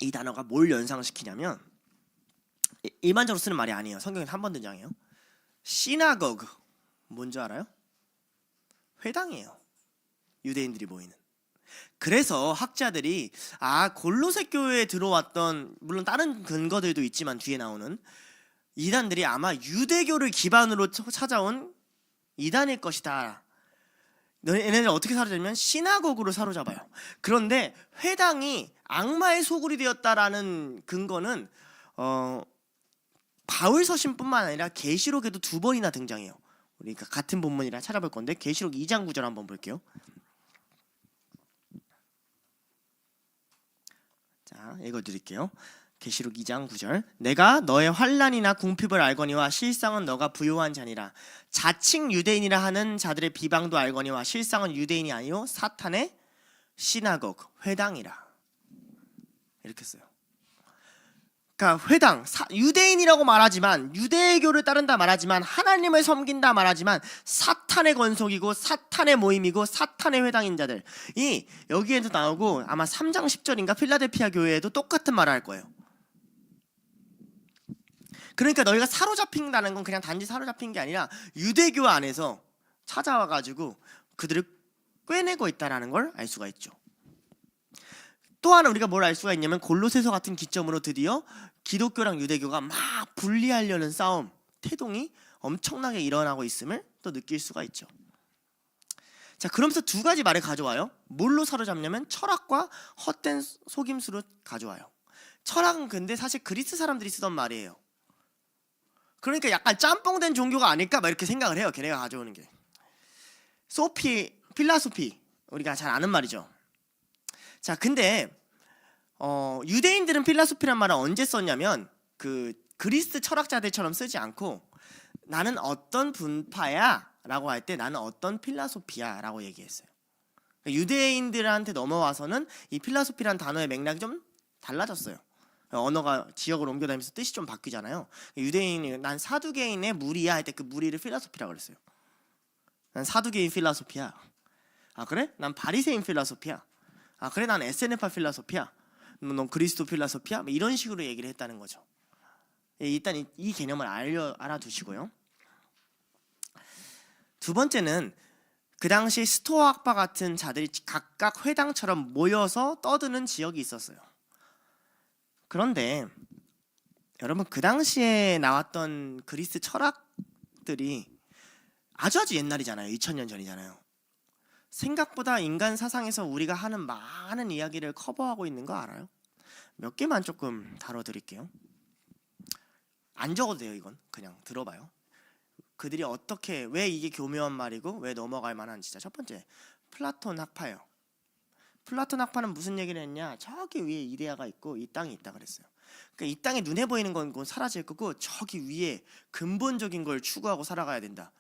S1: 이 단어가 뭘 연상시키냐면 일반적으로 쓰는 말이 아니에요. 성경에 한 번 등장해요. 시나고그, 뭔지 알아요? 회당이에요. 유대인들이 모이는. 그래서 학자들이 골로새 교회에 들어왔던, 물론 다른 근거들도 있지만 뒤에 나오는 이단들이 아마 유대교를 기반으로 찾아온 이단일 것이다. 얘네들 어떻게 사로잡냐면 시나고그로 사로잡아요. 그런데 회당이 악마의 소굴이 되었다라는 근거는 바울 서신뿐만 아니라 계시록에도 2번이나 등장해요. 우리가 같은 본문이라 찾아볼 건데 계시록 2장 9절 한번 볼게요. 자, 읽어드릴게요. 계시록 2장 9절. 내가 너의 환난이나 궁핍을 알거니와 실상은 너가 부요한 자니라. 자칭 유대인이라 하는 자들의 비방도 알거니와 실상은 유대인이 아니요 사탄의 시나고그, 회당이라. 이렇게 써요. 그러니까 회당, 유대인이라고 말하지만, 유대교를 따른다 말하지만, 하나님을 섬긴다 말하지만 사탄의 권속이고 사탄의 모임이고 사탄의 회당인 자들, 이 여기에도 나오고 아마 3장 10절인가 필라델피아 교회에도 똑같은 말을 할 거예요. 그러니까 너희가 사로잡힌다는 건 그냥 단지 사로잡힌 게 아니라 유대교 안에서 찾아와가지고 그들을 꿰내고 있다는 걸 알 수가 있죠. 또 하나 우리가 뭘 알 수가 있냐면 골로새서 같은 기점으로 드디어 기독교랑 유대교가 막 분리하려는 싸움, 태동이 엄청나게 일어나고 있음을 또 느낄 수가 있죠. 자, 그러면서 2가지 말을 가져와요. 뭘로 사로잡냐면 철학과 헛된 속임수로 가져와요. 철학은 근데 사실 그리스 사람들이 쓰던 말이에요. 그러니까 약간 짬뽕된 종교가 아닐까 막 이렇게 생각을 해요. 걔네가 가져오는 게. 필라소피, 우리가 잘 아는 말이죠. 자, 근데 유대인들은 필라소피란 말을 언제 썼냐면 그 그리스 철학자들처럼 쓰지 않고 나는 어떤 분파야 라고 할 때 나는 어떤 필라소피야 라고 얘기했어요. 유대인들한테 넘어와서는 이 필라소피란 단어의 맥락이 좀 달라졌어요. 언어가 지역으로 옮겨다니면서 뜻이 좀 바뀌잖아요. 유대인이 난 사두개인의 무리야 할 때 그 무리를 필라소피라고 그랬어요. 난 사두개인 필라소피야. 그래? 난 바리새인 필라소피야. 그래? 난 에세네파 필라소피야. 넌 그리스도 필라소피야? 이런 식으로 얘기를 했다는 거죠. 일단 이 개념을 알아두시고요. 2번째는 그 당시 스토아 학파 같은 자들이 각각 회당처럼 모여서 떠드는 지역이 있었어요. 그런데 여러분, 그 당시에 나왔던 그리스 철학 책들이 아주 옛날이잖아요. 2000년 전이잖아요. 생각보다 인간 사상에서 우리가 하는 많은 이야기를 커버하고 있는 거 알아요? 몇 개만 조금 다뤄드릴게요. 안 적어도 돼요. 이건 그냥 들어봐요. 그들이 어떻게, 왜 이게 교묘한 말이고 왜 넘어갈 만한지. 자, 첫 번째, 플라톤 학파예요. 플라톤 학파는 무슨 얘기를 했냐? 저기 위에 이데아가 있고 이 땅이 있다 그랬어요. 그러니까 이 땅에 눈에 보이는 건 사라질 거고 저기 위에 근본적인 걸 추구하고 살아가야 된다.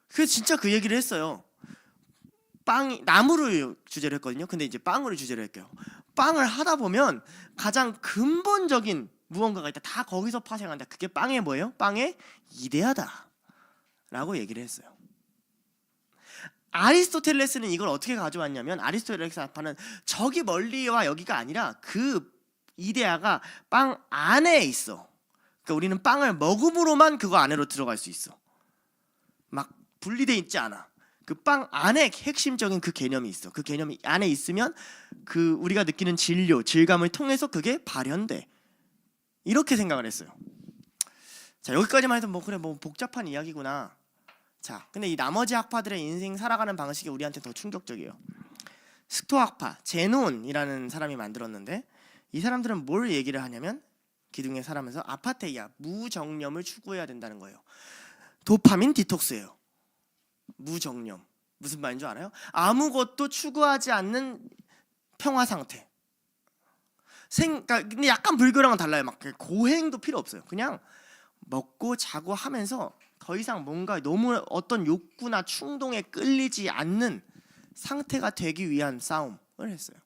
S1: 그래서 진짜 그 얘기를 했어요. 나무를 주제로 했거든요. 근데 이제 빵으로 주제로 할게요. 빵을 하다 보면 가장 근본적인 무언가가 있다. 다 거기서 파생한다. 그게 빵의 뭐예요? 빵의 이데아다 라고 얘기를 했어요. 아리스토텔레스는 이걸 어떻게 가져왔냐면, 아리스토텔레스 학파는 저기 멀리와 여기가 아니라 그 이데아가 빵 안에 있어. 그러니까 우리는 빵을 먹음으로만 그거 안으로 들어갈 수 있어. 막 분리돼 있지 않아. 그 빵 안에 핵심적인 그 개념이 있어. 그 개념이 안에 있으면 그 우리가 느끼는 진료, 질감을 통해서 그게 발현돼. 이렇게 생각을 했어요. 자, 여기까지만 해도 그래 복잡한 이야기구나. 자, 근데 이 나머지 학파들의 인생 살아가는 방식이 우리한테 더 충격적이에요. 스토학파, 제논이라는 사람이 만들었는데, 이 사람들은 뭘 얘기를 하냐면 기둥에 살아면서 아파테이아, 무정념을 추구해야 된다는 거예요. 도파민 디톡스예요. 무정념. 무슨 말인 줄 알아요? 아무것도 추구하지 않는 평화 상태. 근데 약간 불교랑은 달라요. 막 고행도 필요 없어요. 그냥 먹고 자고 하면서 더 이상 뭔가 너무 어떤 욕구나 충동에 끌리지 않는 상태가 되기 위한 싸움을 했어요.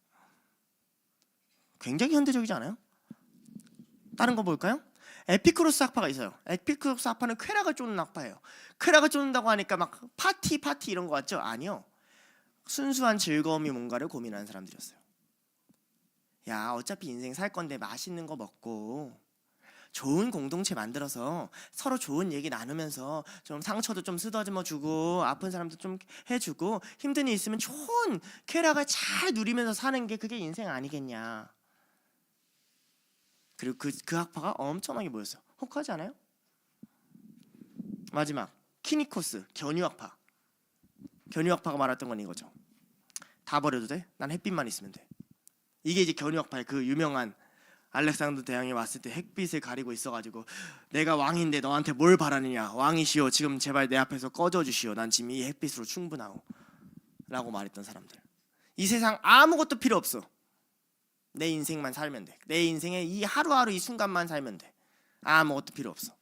S1: 굉장히 현대적이지 않아요? 다른 거 볼까요? 에피쿠로스 학파가 있어요. 에피쿠로스 학파는 쾌락을 쫓는 학파예요. 쾌락을 쫓는다고 하니까 막 파티 이런 거 같죠? 아니요. 순수한 즐거움이 뭔가를 고민하는 사람들이었어요. 야, 어차피 인생 살 건데 맛있는 거 먹고 좋은 공동체 만들어서 서로 좋은 얘기 나누면서 좀 상처도 좀 쓰다듬어 주고 아픈 사람도 좀 해주고 힘든 일 있으면 좋은 쾌락을 잘 누리면서 사는 게 그게 인생 아니겠냐. 그리고 그 학파가 엄청나게 모였어요. 혹하지 않아요? 마지막, 키니코스, 견유학파. 견유학파가 말했던 건 이거죠. 다 버려도 돼? 난 햇빛만 있으면 돼. 이게 이제 견유학파의 그 유명한 알렉산더 대왕이 왔을 때 햇빛을 가리고 있어가지고, 내가 왕인데 너한테 뭘 바라느냐, 왕이시오, 지금 제발 내 앞에서 꺼져 주시오, 난 지금 이 햇빛으로 충분하오 라고 말했던 사람들. 이 세상 아무것도 필요 없어. 내 인생만 살면 돼. 내 인생의 이 하루하루 이 순간만 살면 돼. 아무것도 필요 없어.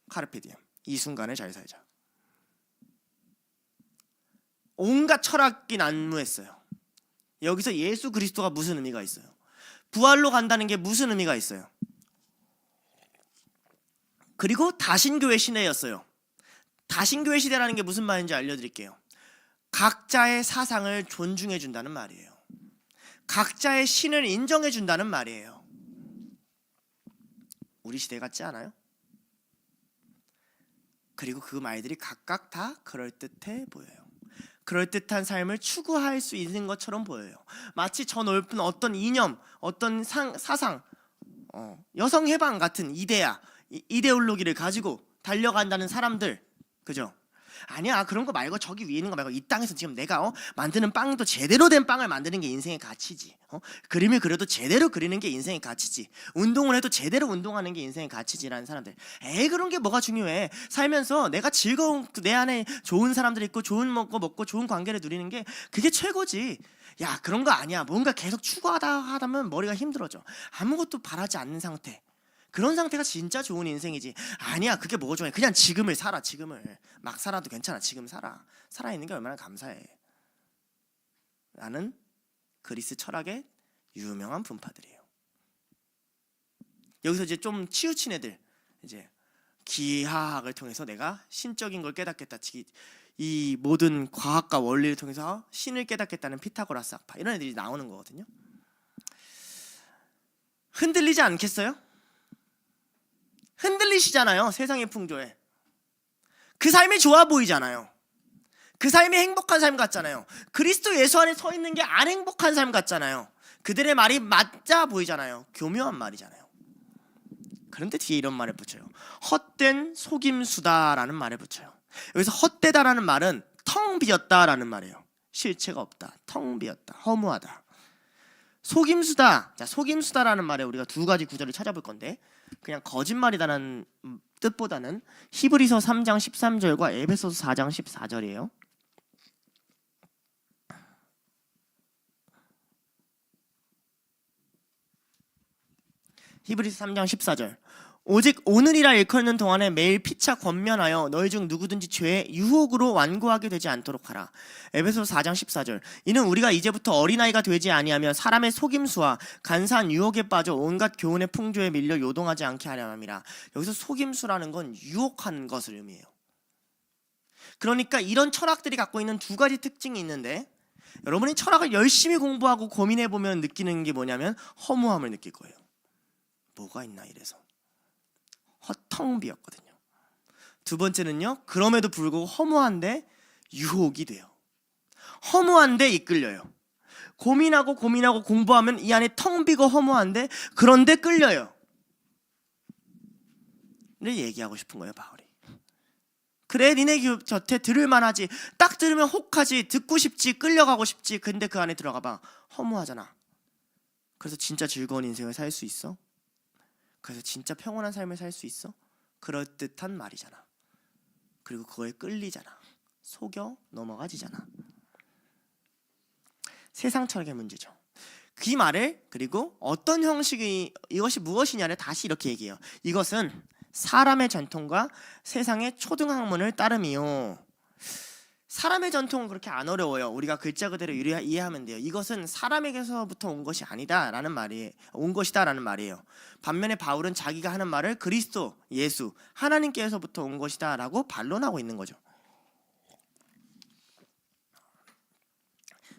S1: 카르페디엠. 이 순간을 잘 살자. 온갖 철학이 난무했어요. 여기서 예수 그리스도가 무슨 의미가 있어요? 부활로 간다는 게 무슨 의미가 있어요? 그리고 다신교회 시대였어요. 다신교회 시대라는 게 무슨 말인지 알려드릴게요. 각자의 사상을 존중해 준다는 말이에요. 각자의 신을 인정해 준다는 말이에요. 우리 시대 같지 않아요? 그리고 그 말들이 각각 다 그럴듯해 보여요. 그럴듯한 삶을 추구할 수 있는 것처럼 보여요. 마치 저 넓은 어떤 이념, 어떤 사상, 여성 해방 같은 이데올로기를 가지고 달려간다는 사람들, 그죠? 아니야, 그런 거 말고 저기 위에 있는 거 말고 이 땅에서 지금 내가 만드는 빵도 제대로 된 빵을 만드는 게 인생의 가치지. 그림을 그려도 제대로 그리는 게 인생의 가치지. 운동을 해도 제대로 운동하는 게 인생의 가치지라는 사람들. 그런 게 뭐가 중요해? 살면서 내가 즐거운, 내 안에 좋은 사람들 있고 좋은 거 먹고 좋은 관계를 누리는 게 그게 최고지. 야, 그런 거 아니야. 뭔가 계속 추구하다면 머리가 힘들어져. 아무것도 바라지 않는 상태. 그런 상태가 진짜 좋은 인생이지. 아니야, 그게 뭐가 좋아해? 그냥 지금을 살아. 지금을 막 살아도 괜찮아. 지금 살아있는 게 얼마나 감사해. 라는 그리스 철학의 유명한 분파들이에요. 여기서 이제 좀 치우친 애들, 이제 기하학을 통해서 내가 신적인 걸 깨닫겠다, 이 모든 과학과 원리를 통해서 신을 깨닫겠다는 피타고라스 학파, 이런 애들이 나오는 거거든요. 흔들리지 않겠어요? 흔들리시잖아요. 세상의 풍조에. 그 삶이 좋아 보이잖아요. 그 삶이 행복한 삶 같잖아요. 그리스도 예수 안에 서 있는 게 안 행복한 삶 같잖아요. 그들의 말이 맞아 보이잖아요. 교묘한 말이잖아요. 그런데 뒤에 이런 말을 붙여요. 헛된 속임수다라는 말을 붙여요. 여기서 헛되다라는 말은 텅 비었다라는 말이에요. 실체가 없다, 텅 비었다, 허무하다. 속임수다. 자, 속임수다라는 말에 우리가 두 가지 구절을 찾아볼 건데, 그냥 거짓말이다라는 뜻보다는 히브리서 3장 13절과 에베소서 4장 14절이에요. 히브리서 3장 14절. 오직 오늘이라 일컫는 동안에 매일 피차 권면하여 너희 중 누구든지 죄의 유혹으로 완고하게 되지 않도록 하라. 에베소서 4장 14절. 이는 우리가 이제부터 어린아이가 되지 아니하며 사람의 속임수와 간사한 유혹에 빠져 온갖 교훈의 풍조에 밀려 요동하지 않게 하려 함이라. 여기서 속임수라는 건 유혹하는 것을 의미해요. 그러니까 이런 철학들이 갖고 있는 두 가지 특징이 있는데, 여러분이 철학을 열심히 공부하고 고민해보면 느끼는 게 뭐냐면 허무함을 느낄 거예요. 뭐가 있나 이래서 텅 비었거든요. 두 번째는요, 그럼에도 불구하고 허무한데 유혹이 돼요. 허무한데 이끌려요. 고민하고 공부하면 이 안에 텅 비고 허무한데 그런데 끌려요. 를 얘기하고 싶은 거예요, 바울이. 그래, 니네 곁에 들을 만하지. 딱 들으면 혹하지. 듣고 싶지. 끌려가고 싶지. 근데 그 안에 들어가봐. 허무하잖아. 그래서 진짜 즐거운 인생을 살 수 있어? 그래서 진짜 평온한 삶을 살 수 있어? 그럴듯한 말이잖아. 그리고 그거에 끌리잖아. 속여 넘어가지잖아. 세상 철학의 문제죠. 그 말을, 그리고 어떤 형식이, 이것이 무엇이냐를 다시 이렇게 얘기해요. 이것은 사람의 전통과 세상의 초등학문을 따름이요. 사람의 전통은 그렇게 안 어려워요. 우리가 글자 그대로 이해하면 돼요. 이것은 사람에게서부터 온 것이 아니다라는 말이에요. 온 것이다라는 말이에요. 반면에 바울은 자기가 하는 말을 그리스도, 예수, 하나님께서부터 온 것이다라고 반론하고 있는 거죠.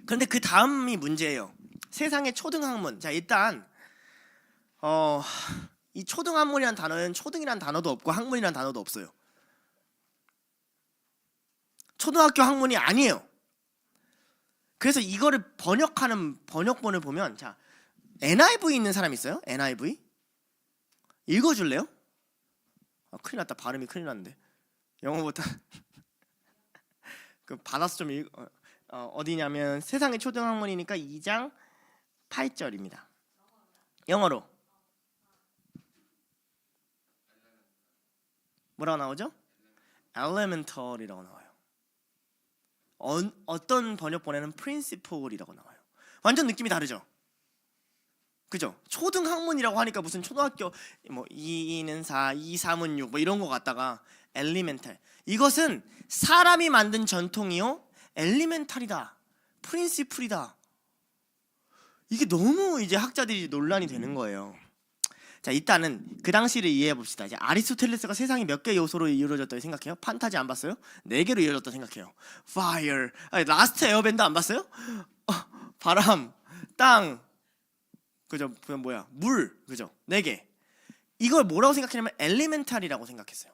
S1: 그런데 그 다음이 문제예요. 세상의 초등학문. 자, 일단 이 초등학문이라는 단어는 초등이라는 단어도 없고 학문이라는 단어도 없어요. 초등학교 학문이 아니에요. 그래서 이거를 번역하는 번역본을 보면, 자, NIV 있는 사람 있어요? NIV? 읽어줄래요? 큰일 났다. 발음이 큰일 났는데. 영어보다 그 받아서 좀 어디냐면 세상의 초등학문이니까 2장 8절입니다. 영어로 뭐라고 나오죠? Elemental이라고 나와요. 어떤 번역본에는 principle이라고 나와요. 완전 느낌이 다르죠? 그죠? 초등학문이라고 하니까 무슨 초등학교 뭐 2는 4, 2, 3은 6 뭐 이런 거 같다가 엘리멘탈. 이것은 사람이 만든 전통이요. 엘리멘탈이다. 프린시플이다. 이게 너무 이제 학자들이 논란이 되는 거예요. 자, 일단은 그 당시를 이해해 봅시다. 이제 아리스토텔레스가 세상이 몇 개 요소로 이루어졌다고 생각해요? 판타지 안 봤어요? 4개로 이루어졌다고 생각해요. Fire, 라스트 에어밴드 안 봤어요? 바람, 땅, 그죠? 뭐야? 물, 그죠? 4개. 이걸 뭐라고 생각했냐면 엘리멘탈이라고 생각했어요.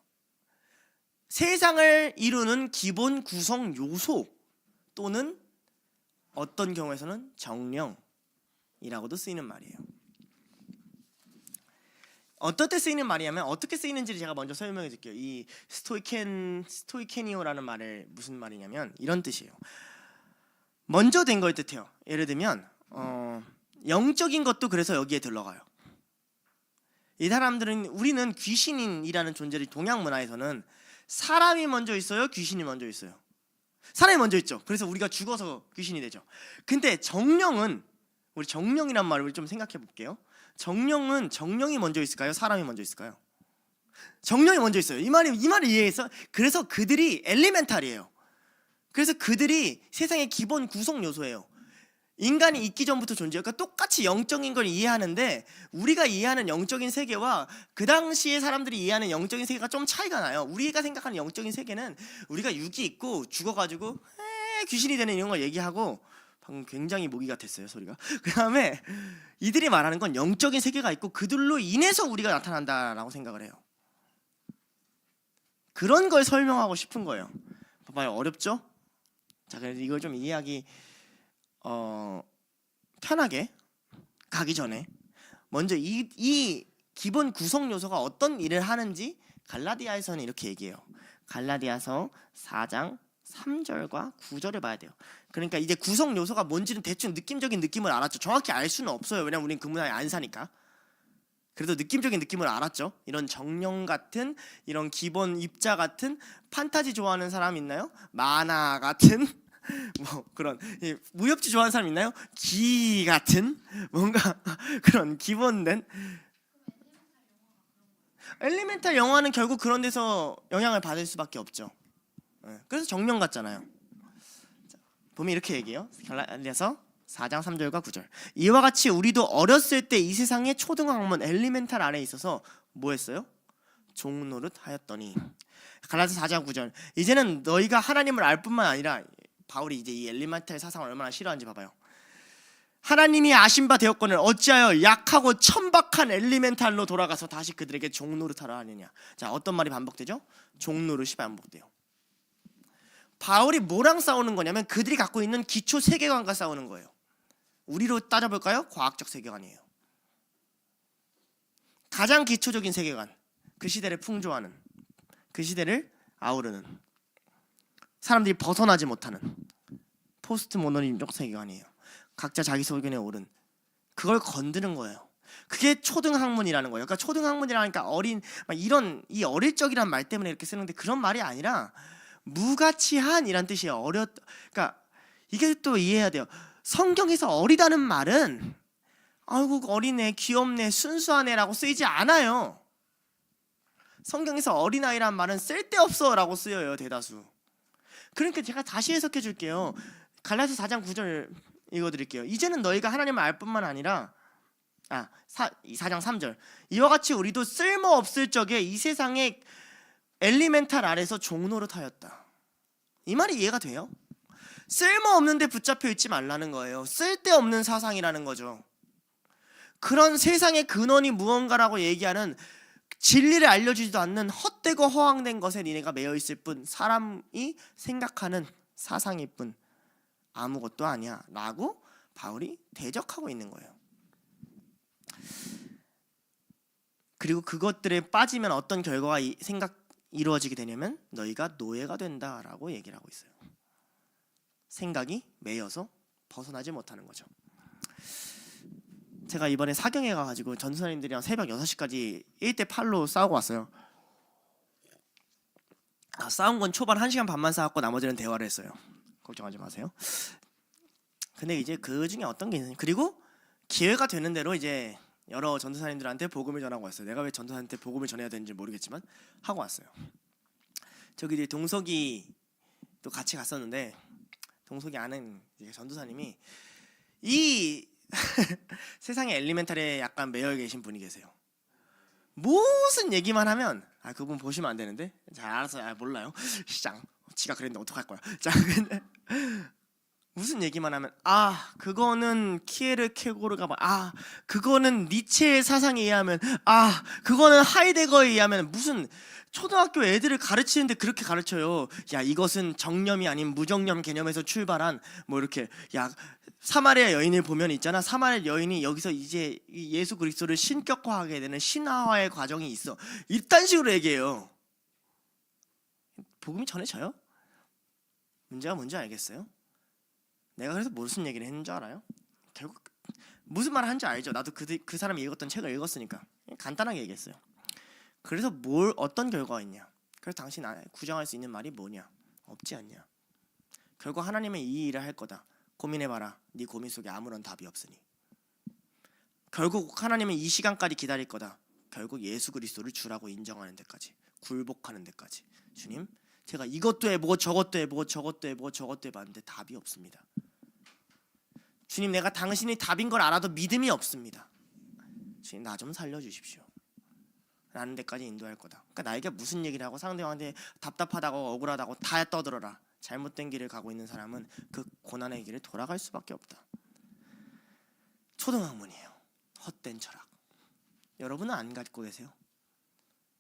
S1: 세상을 이루는 기본 구성 요소 또는 어떤 경우에서는 정령이라고도 쓰이는 말이에요. 어떨 때 쓰이는 말이냐면 어떻게 쓰이는지를 제가 먼저 설명해 드릴게요. 이 스토이케니오라는 말을 무슨 말이냐면 이런 뜻이에요. 먼저 된 걸 뜻해요. 예를 들면 영적인 것도 그래서 여기에 들어가요. 이 사람들은, 우리는 귀신이라는 존재를 동양 문화에서는 사람이 먼저 있어요, 귀신이 먼저 있어요. 사람이 먼저 있죠. 그래서 우리가 죽어서 귀신이 되죠. 근데 정령은, 우리 정령이란 말을 우리 좀 생각해 볼게요. 정령은 정령이 먼저 있을까요? 사람이 먼저 있을까요? 정령이 먼저 있어요. 이 말을 이해해서, 그래서 그들이 엘리멘탈이에요. 그래서 그들이 세상의 기본 구성 요소예요. 인간이 있기 전부터 존재해요. 그러니까 똑같이 영적인 걸 이해하는데 우리가 이해하는 영적인 세계와 그 당시에 사람들이 이해하는 영적인 세계가 좀 차이가 나요. 우리가 생각하는 영적인 세계는 우리가 육이 있고 죽어가지고 귀신이 되는 이런 걸 얘기하고, 방금 굉장히 모기 같았어요 소리가. 그 다음에 이들이 말하는 건 영적인 세계가 있고 그들로 인해서 우리가 나타난다라고 생각을 해요. 그런 걸 설명하고 싶은 거예요. 봐봐요, 어렵죠? 자, 그래서 이걸 좀 이해하기 편하게 가기 전에 먼저 이 기본 구성 요소가 어떤 일을 하는지 갈라디아에서는 이렇게 얘기해요. 갈라디아서 4장 3절과 9절을 봐야 돼요. 그러니까 이제 구성 요소가 뭔지는 대충 느낌적인 느낌을 알았죠. 정확히 알 수는 없어요. 왜냐면 우리는 그 문화에 안 사니까. 그래도 느낌적인 느낌을 알았죠. 이런 정령 같은, 이런 기본 입자 같은, 판타지 좋아하는 사람 있나요? 만화 같은 뭐 그런 무협지 좋아하는 사람 있나요? 기 같은 뭔가 그런 기본된 엘리멘탈 영화는 결국 그런 데서 영향을 받을 수밖에 없죠. 그래서 정령 같잖아요. 보면 이렇게 얘기해요. 갈라디아서 4장 3절과 9절. 이와 같이 우리도 어렸을 때 이 세상의 초등학문 엘리멘탈 안에 있어서 뭐 했어요? 종노릇 하였더니. 갈라디아서 4장 9절. 이제는 너희가 하나님을 알 뿐만 아니라, 바울이 이제 이 엘리멘탈 사상을 얼마나 싫어하는지 봐봐요. 하나님이 아신 바 되었거늘 어찌하여 약하고 천박한 엘리멘탈로 돌아가서 다시 그들에게 종노릇하라 하느냐. 자, 어떤 말이 반복되죠? 종노릇이 반복돼요. 바울이 뭐랑 싸우는 거냐면 그들이 갖고 있는 기초 세계관과 싸우는 거예요. 우리로 따져볼까요? 과학적 세계관이에요. 가장 기초적인 세계관, 그 시대를 풍조하는, 그 시대를 아우르는, 사람들이 벗어나지 못하는 포스트 모더니즘적 세계관이에요. 각자 자기 소견에 오른, 그걸 건드는 거예요. 그게 초등학문이라는 거예요. 그러니까 초등학문이라니까 어린, 이런 이 어릴 적이란 말 때문에 이렇게 쓰는데 그런 말이 아니라 무가치한이란 뜻이에요. 그러니까 이게 또 이해해야 돼요. 성경에서 어리다는 말은 아이고 어리네, 귀엽네, 순수한 애라고 쓰이지 않아요. 성경에서 어린아이란 말은 쓸데없어라고 쓰여요, 대다수. 그러니까 제가 다시 해석해 줄게요. 갈라디아서 4장 9절 읽어드릴게요. 이제는 너희가 하나님을 알 뿐만 아니라 4장 3절. 이와 같이 우리도 쓸모없을 적에 이 세상의 엘리멘탈 아래서 종노릇하였다. 이 말이 이해가 돼요? 쓸모없는 데 붙잡혀 있지 말라는 거예요. 쓸데없는 사상이라는 거죠. 그런 세상의 근원이 무언가라고 얘기하는, 진리를 알려주지도 않는 헛되고 허황된 것에 니네가 매여 있을 뿐, 사람이 생각하는 사상일 뿐 아무것도 아니야 라고 바울이 대적하고 있는 거예요. 그리고 그것들에 빠지면 어떤 결과가 이루어지게 되냐면 너희가 노예가 된다라고 얘기를 하고 있어요. 생각이 매여서 벗어나지 못하는 거죠. 제가 이번에 사경에 가가지고 전도사님들이랑 새벽 6시까지 1대8로 싸우고 왔어요. 싸운 건 초반 1시간 반만 싸웠고 나머지는 대화를 했어요. 걱정하지 마세요. 근데 이제 그 중에 어떤 게 있느냐, 그리고 기회가 되는 대로 이제 여러 전도사님들한테 복음을 전하고 왔어요. 내가 왜 전도사한테 복음을 전해야 되는지 모르겠지만 하고 왔어요. 저기 이제 동석이 또 같이 갔었는데, 동석이 아는 전도사님이 이 세상의 엘리멘탈에 약간 매여 계신 분이 계세요. 무슨 얘기만 하면 그분 보시면 안 되는데, 자 알았어, 몰라요. 시장 지가 그랬는데 어떡할 거야. 자 근데 무슨 얘기만 하면 그거는 키에르케고르가 그거는 니체의 사상에 의하면, 그거는 하이데거에 의하면, 무슨 초등학교 애들을 가르치는데 그렇게 가르쳐요. 야, 이것은 정념이 아닌 무정념 개념에서 출발한 뭐 이렇게, 야, 사마리아 여인을 보면 있잖아. 사마리아 여인이 여기서 이제 예수 그리스도를 신격화하게 되는 신화화의 과정이 있어. 이딴 식으로 얘기해요. 복음이 전해져요? 문제가 뭔지 알겠어요? 내가 그래서 무슨 얘기를 했는 줄 알아요? 결국 무슨 말을 한지 알죠? 나도 그 사람이 읽었던 책을 읽었으니까 간단하게 얘기했어요. 그래서 어떤 결과가 있냐? 그래서 당신 구정할 수 있는 말이 뭐냐? 없지 않냐? 결국 하나님은 이 일을 할 거다. 고민해봐라. 네 고민 속에 아무런 답이 없으니. 결국 하나님은 이 시간까지 기다릴 거다. 결국 예수 그리스도를 주라고 인정하는 데까지, 굴복하는 데까지. 주님, 제가 이것도 해보고 저것도 해보고 저것도 해보고 저것도 해봤는데 답이 없습니다. 주님, 내가 당신이 답인 걸 알아도 믿음이 없습니다. 주님, 나 좀 살려주십시오 라는 데까지 인도할 거다. 그러니까 나에게 무슨 얘기를 하고 상대방한테 답답하다고 억울하다고 다 떠들어라. 잘못된 길을 가고 있는 사람은 그 고난의 길을 돌아갈 수밖에 없다. 초등학문이에요. 헛된 철학. 여러분은 안 갖고 계세요?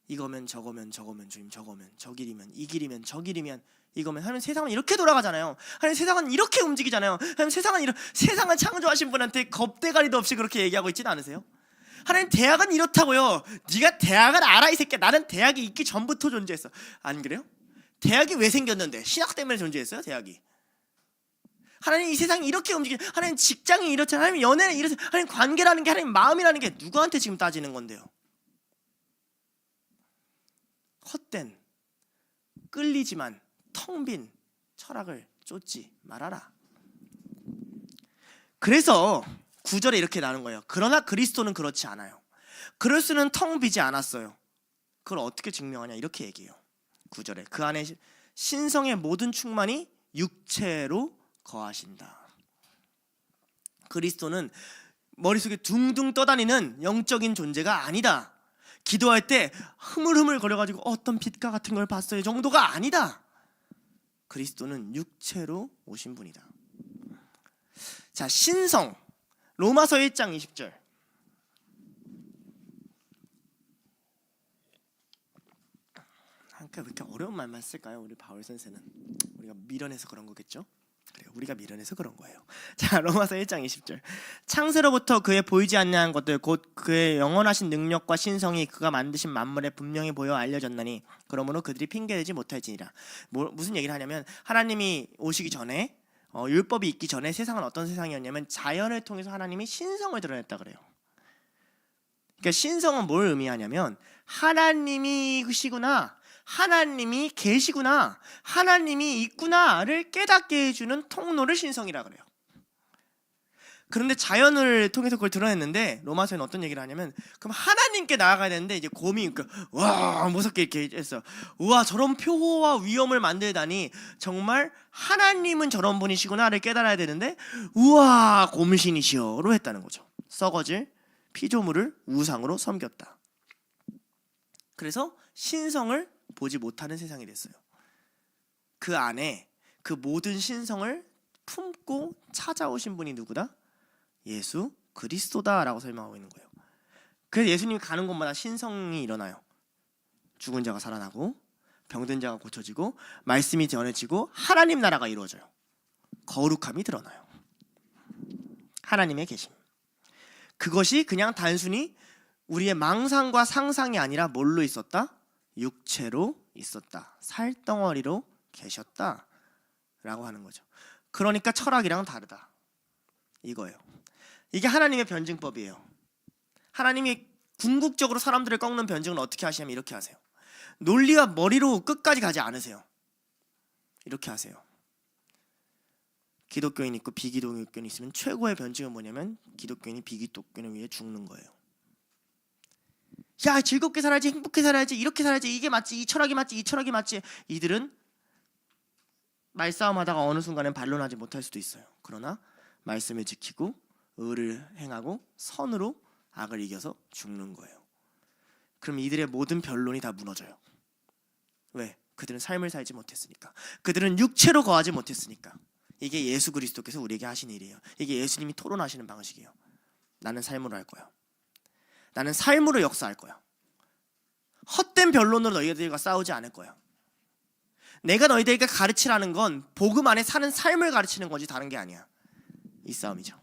S1: 이거면 저거면 주님, 저거면 저 길이면 이 길이면 저 길이면 이거면 하면 세상은 이렇게 돌아가잖아요. 하면 세상은 이렇게 움직이잖아요. 하면 세상은 창조하신 분한테 겁대가리도 없이 그렇게 얘기하고 있지는 않으세요? 하나님 대학은 이렇다고요. 네가 대학을 알아 이 새끼야. 나는 대학이 있기 전부터 존재했어. 안 그래요? 대학이 왜 생겼는데? 신학 때문에 존재했어요 대학이. 하나님 이 세상이 이렇게 움직여. 하나님 직장이 이렇잖아요. 하나님 연애는 이렇잖아요. 하나님 관계라는 게, 하나님 마음이라는 게 누구한테 지금 따지는 건데요? 헛된 끌리지만 텅 빈 철학을 쫓지 말아라. 그래서 9절에 이렇게 나눈 거예요. 그러나 그리스도는 그렇지 않아요. 그리스도는 텅 비지 않았어요. 그걸 어떻게 증명하냐 이렇게 얘기해요. 9절에 그 안에 신성의 모든 충만이 육체로 거하신다. 그리스도는 머릿속에 둥둥 떠다니는 영적인 존재가 아니다. 기도할 때 흐물흐물 거려가지고 어떤 빛과 같은 걸 봤어요 정도가 아니다. 그리스도는 육체로 오신 분이다. 자, 신성 로마서 1장 20절. 왜 이렇게 어려운 말만 쓸까요? 우리 바울 선생은 우리가 미련해서 그런 거겠죠? 그래요, 우리가 미련해서 그런 거예요. 자, 로마서 1장 20절. 창세로부터 그의 보이지 않는 것들 곧 그의 영원하신 능력과 신성이 그가 만드신 만물에 분명히 보여 알려졌나니 그러므로 그들이 핑계대지 못할지니라. 무슨 얘기를 하냐면 하나님이 오시기 전에 율법이 있기 전에 세상은 어떤 세상이었냐면 자연을 통해서 하나님이 신성을 드러냈다 그래요. 그러니까 신성은 뭘 의미하냐면 하나님이시구나, 하나님이 계시구나, 하나님이 있구나를 깨닫게 해주는 통로를 신성이라 그래요. 그런데 자연을 통해서 그걸 드러냈는데 로마서에는 어떤 얘기를 하냐면 그럼 하나님께 나아가야 되는데 이제 곰이 와 무섭게 이렇게 했어. 우와 저런 표호와 위험을 만들다니 정말 하나님은 저런 분이시구나를 깨달아야 되는데 우와 곰신이시여로 했다는 거죠. 썩어질 피조물을 우상으로 섬겼다. 그래서 신성을 보지 못하는 세상이 됐어요. 그 안에 그 모든 신성을 품고 찾아오신 분이 누구다? 예수 그리스도다라고 설명하고 있는 거예요. 그래서 예수님이 가는 곳마다 신성이 일어나요. 죽은 자가 살아나고 병든 자가 고쳐지고 말씀이 전해지고 하나님 나라가 이루어져요. 거룩함이 드러나요. 하나님의 계심. 그것이 그냥 단순히 우리의 망상과 상상이 아니라 뭘로 있었다? 육체로 있었다. 살덩어리로 계셨다 라고 하는 거죠. 그러니까 철학이랑 다르다 이거예요. 이게 하나님의 변증법이에요. 하나님이 궁극적으로 사람들을 꺾는 변증은 어떻게 하시냐면 이렇게 하세요. 논리와 머리로 끝까지 가지 않으세요. 이렇게 하세요. 기독교인 있고 비기독교인 있으면 최고의 변증은 뭐냐면 기독교인이 비기독교인 위해 죽는 거예요. 야 즐겁게 살아야지, 행복해 살아야지, 이렇게 살아야지, 이게 맞지, 이 철학이 맞지, 이 철학이 맞지. 이들은 말싸움하다가 어느 순간엔 반론하지 못할 수도 있어요. 그러나 말씀을 지키고 의를 행하고 선으로 악을 이겨서 죽는 거예요. 그럼 이들의 모든 변론이 다 무너져요. 왜? 그들은 삶을 살지 못했으니까. 그들은 육체로 거하지 못했으니까. 이게 예수 그리스도께서 우리에게 하신 일이에요. 이게 예수님이 토론하시는 방식이에요. 나는 삶으로 할 거야. 나는 삶으로 역사할 거야. 헛된 변론으로 너희들과 싸우지 않을 거야. 내가 너희들에게 가르치라는 건 복음 안에 사는 삶을 가르치는 거지 다른 게 아니야. 이 싸움이죠.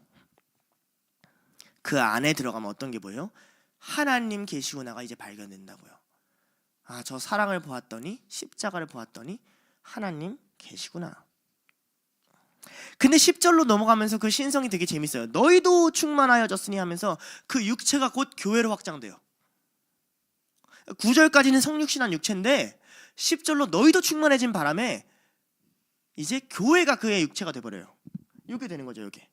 S1: 그 안에 들어가면 어떤 게 보여요? 하나님 계시구나가 이제 발견된다고요. 아, 저 사랑을 보았더니, 십자가를 보았더니 하나님 계시구나. 근데 10절로 넘어가면서 그 신성이 되게 재밌어요. 너희도 충만하여졌으니 하면서 그 육체가 곧 교회로 확장돼요. 9절까지는 성육신한 육체인데 10절로 너희도 충만해진 바람에 이제 교회가 그의 육체가 돼버려요. 이렇게 되는 거죠. 이게.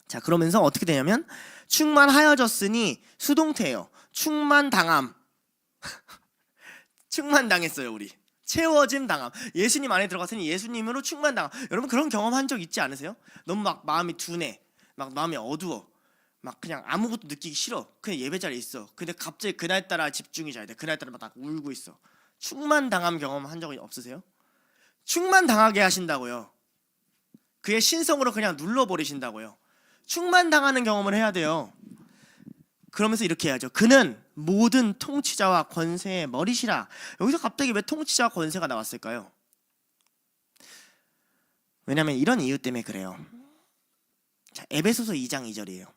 S1: 자, 그러면서 어떻게 되냐면 충만하여졌으니 수동태예요. 충만당함. 충만당했어요. 우리 채워짐 당함. 예수님 안에 들어갔으니 예수님으로 충만당함. 여러분 그런 경험한 적 있지 않으세요? 너무 막 마음이 둔해, 막 마음이 어두워, 막 그냥 아무것도 느끼기 싫어. 그냥 예배 자리에 있어. 근데 갑자기 그날따라 집중이 잘 돼. 그날따라 막 울고 있어. 충만당함 경험한 적이 없으세요? 충만당하게 하신다고요. 그의 신성으로 그냥 눌러버리신다고요. 충만당하는 경험을 해야 돼요. 그러면서 이렇게 해야죠. 그는 모든 통치자와 권세의 머리시라. 여기서 갑자기 왜 통치자와 권세가 나왔을까요? 왜냐하면 이런 이유 때문에 그래요. 자, 에베소서 2장 2절이에요.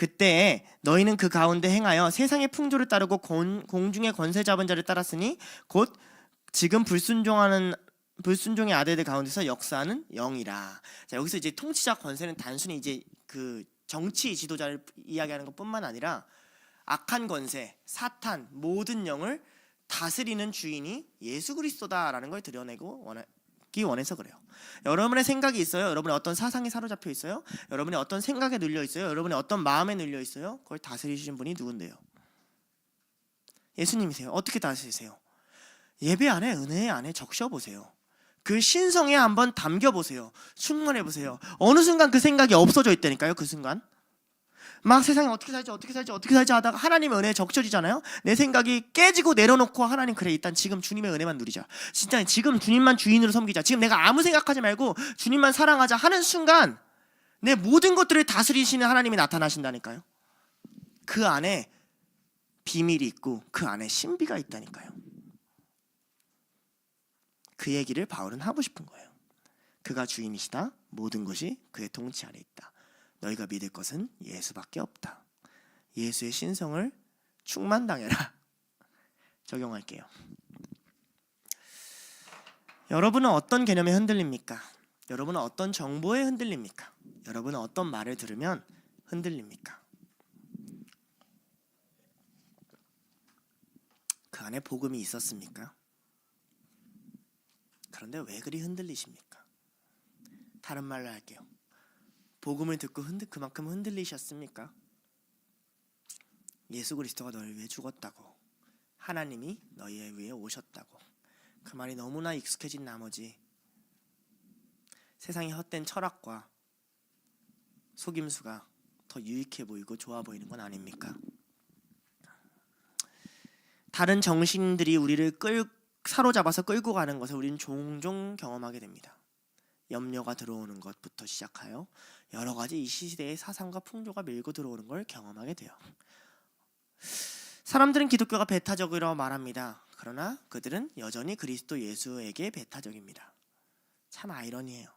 S1: 그때 너희는 그 가운데 행하여 세상의 풍조를 따르고 공중의 권세 잡은 자를 따랐으니 곧 지금 불순종의 아들들 가운데서 역사하는 영이라. 자, 여기서 이제 통치자 권세는 단순히 이제 그 정치 지도자를 이야기하는 것뿐만 아니라 악한 권세, 사탄, 모든 영을 다스리는 주인이 예수 그리스도다라는 걸 드러내고 원해서 그래요. 여러분의 생각이 있어요? 여러분의 어떤 사상에 사로잡혀 있어요? 여러분의 어떤 생각에 눌려 있어요? 여러분의 어떤 마음에 눌려 있어요? 그걸 다스리시는 분이 누군데요? 예수님이세요. 어떻게 다스리세요? 예배 안에, 은혜 안에 적셔보세요. 그 신성에 한번 담겨보세요. 충만해보세요. 어느 순간 그 생각이 없어져 있다니까요. 그 순간 막 세상에 어떻게 살지 하다가 하나님의 은혜에 적셔지잖아요. 내 생각이 깨지고 내려놓고 하나님, 그래 일단 지금 주님의 은혜만 누리자, 진짜 지금 주님만 주인으로 섬기자, 지금 내가 아무 생각하지 말고 주님만 사랑하자 하는 순간 내 모든 것들을 다스리시는 하나님이 나타나신다니까요. 그 안에 비밀이 있고 그 안에 신비가 있다니까요. 그 얘기를 바울은 하고 싶은 거예요. 그가 주인이시다. 모든 것이 그의 통치 아래 있다. 너희가 믿을 것은 예수밖에 없다. 예수의 신성을 충만당해라. 적용할게요. 여러분은 어떤 개념에 흔들립니까? 여러분은 어떤 정보에 흔들립니까? 여러분은 어떤 말을 들으면 흔들립니까? 그 안에 복음이 있었습니까? 그런데 왜 그리 흔들리십니까? 다른 말로 할게요. 복음을 듣고 그만큼 흔들리셨습니까? 예수 그리스도가 너를 위해 죽었다고, 하나님이 너희 위해 오셨다고, 그 말이 너무나 익숙해진 나머지 세상의 헛된 철학과 속임수가 더 유익해 보이고 좋아 보이는 건 아닙니까? 다른 정신들이 우리를 사로잡아서 끌고 가는 것을 우리는 종종 경험하게 됩니다. 염려가 들어오는 것부터 시작하여 여러 가지 이 시대의 사상과 풍조가 밀고 들어오는 걸 경험하게 돼요. 사람들은 기독교가 배타적이라고 말합니다. 그러나 그들은 여전히 그리스도 예수에게 배타적입니다. 참 아이러니해요.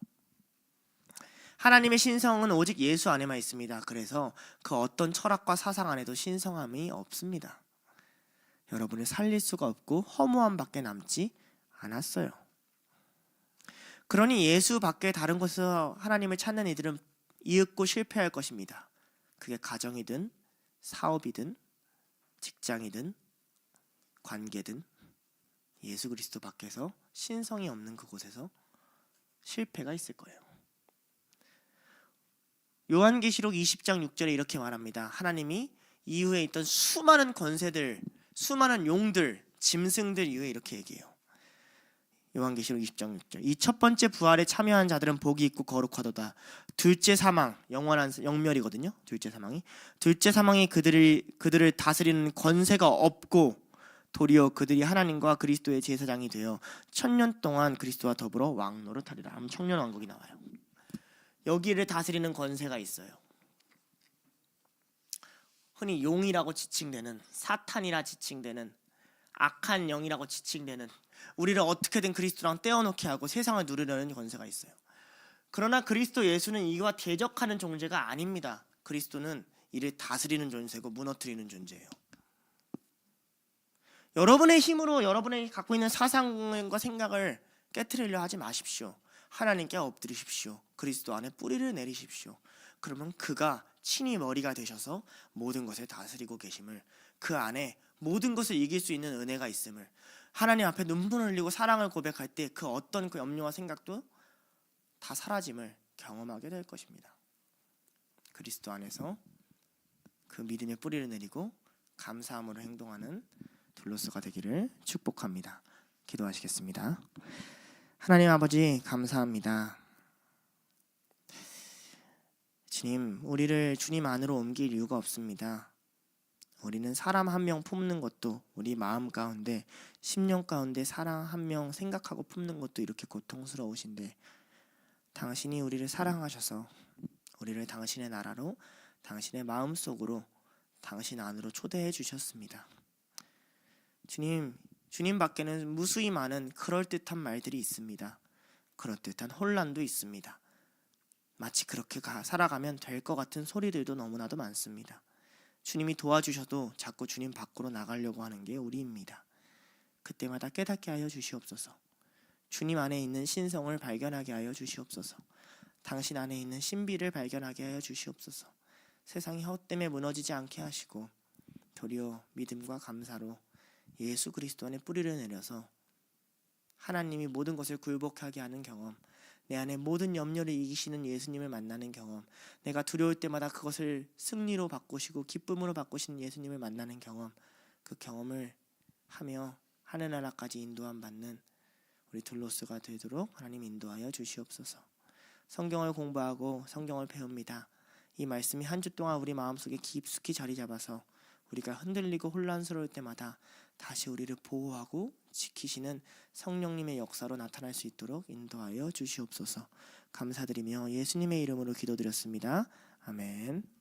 S1: 하나님의 신성은 오직 예수 안에만 있습니다. 그래서 그 어떤 철학과 사상 안에도 신성함이 없습니다. 여러분을 살릴 수가 없고 허무함밖에 남지 않았어요. 그러니 예수 밖에 다른 곳에서 하나님을 찾는 이들은 이윽고 실패할 것입니다. 그게 가정이든 사업이든 직장이든 관계든 예수 그리스도 밖에서 신성이 없는 그곳에서 실패가 있을 거예요. 요한계시록 20장 6절에 이렇게 말합니다. 하나님이 이후에 있던 수많은 권세들, 수많은 용들, 짐승들 이후에 이렇게 얘기해요. 요한계시록 20장 6절. 이 첫 번째 부활에 참여한 자들은 복이 있고 거룩하도다. 둘째 사망, 영원한 영멸이거든요. 둘째 사망이 그들을 다스리는 권세가 없고 도리어 그들이 하나님과 그리스도의 제사장이 되어 1000년 동안 그리스도와 더불어 왕노릇하리라. 하면 청년왕국이 나와요. 여기를 다스리는 권세가 있어요. 흔히 용이라고 지칭되는, 사탄이라 지칭되는, 악한 영이라고 지칭되는, 우리를 어떻게든 그리스도랑 떼어놓게 하고 세상을 누리려는 권세가 있어요. 그러나 그리스도 예수는 이와 대적하는 존재가 아닙니다. 그리스도는 이를 다스리는 존재고 무너뜨리는 존재예요. 여러분의 힘으로 여러분이 갖고 있는 사상과 생각을 깨트리려 하지 마십시오. 하나님께 엎드리십시오. 그리스도 안에 뿌리를 내리십시오. 그러면 그가 친히 머리가 되셔서 모든 것을 다스리고 계심을, 그 안에 모든 것을 이길 수 있는 은혜가 있음을, 하나님 앞에 눈물을 흘리고 사랑을 고백할 때 그 어떤 그 염려와 생각도 다 사라짐을 경험하게 될 것입니다. 그리스도 안에서 그 믿음의 뿌리를 내리고 감사함으로 행동하는 둘로스가 되기를 축복합니다. 기도하시겠습니다. 하나님 아버지 감사합니다. 주님, 우리를 주님 안으로 옮길 이유가 없습니다. 우리는 사람 한 명 품는 것도, 우리 마음 가운데, 심령 가운데 사람 한 명 생각하고 품는 것도 이렇게 고통스러우신데 당신이 우리를 사랑하셔서 우리를 당신의 나라로, 당신의 마음속으로, 당신 안으로 초대해 주셨습니다. 주님 밖에는 무수히 많은 그럴듯한 말들이 있습니다. 그럴듯한 혼란도 있습니다. 마치 그렇게 살아가면 될 것 같은 소리들도 너무나도 많습니다. 주님이 도와주셔도 자꾸 주님 밖으로 나가려고 하는 게 우리입니다. 그때마다 깨닫게 하여 주시옵소서. 주님 안에 있는 신성을 발견하게 하여 주시옵소서. 당신 안에 있는 신비를 발견하게 하여 주시옵소서. 세상이 헛되에 무너지지 않게 하시고 도리어 믿음과 감사로 예수 그리스도 안에 뿌리를 내려서 하나님이 모든 것을 굴복하게 하는 경험, 내 안에 모든 염려를 이기시는 예수님을 만나는 경험, 내가 두려울 때마다 그것을 승리로 바꾸시고 기쁨으로 바꾸시는 예수님을 만나는 경험, 그 경험을 하며 하늘나라까지 인도함 받는 우리 둘로스가 되도록 하나님 인도하여 주시옵소서. 성경을 공부하고 성경을 배웁니다. 이 말씀이 한 주 동안 우리 마음속에 깊숙이 자리 잡아서 우리가 흔들리고 혼란스러울 때마다 다시 우리를 보호하고 지키시는 성령님의 역사로 나타날 수 있도록 인도하여 주시옵소서. 감사드리며 예수님의 이름으로 기도드렸습니다. 아멘.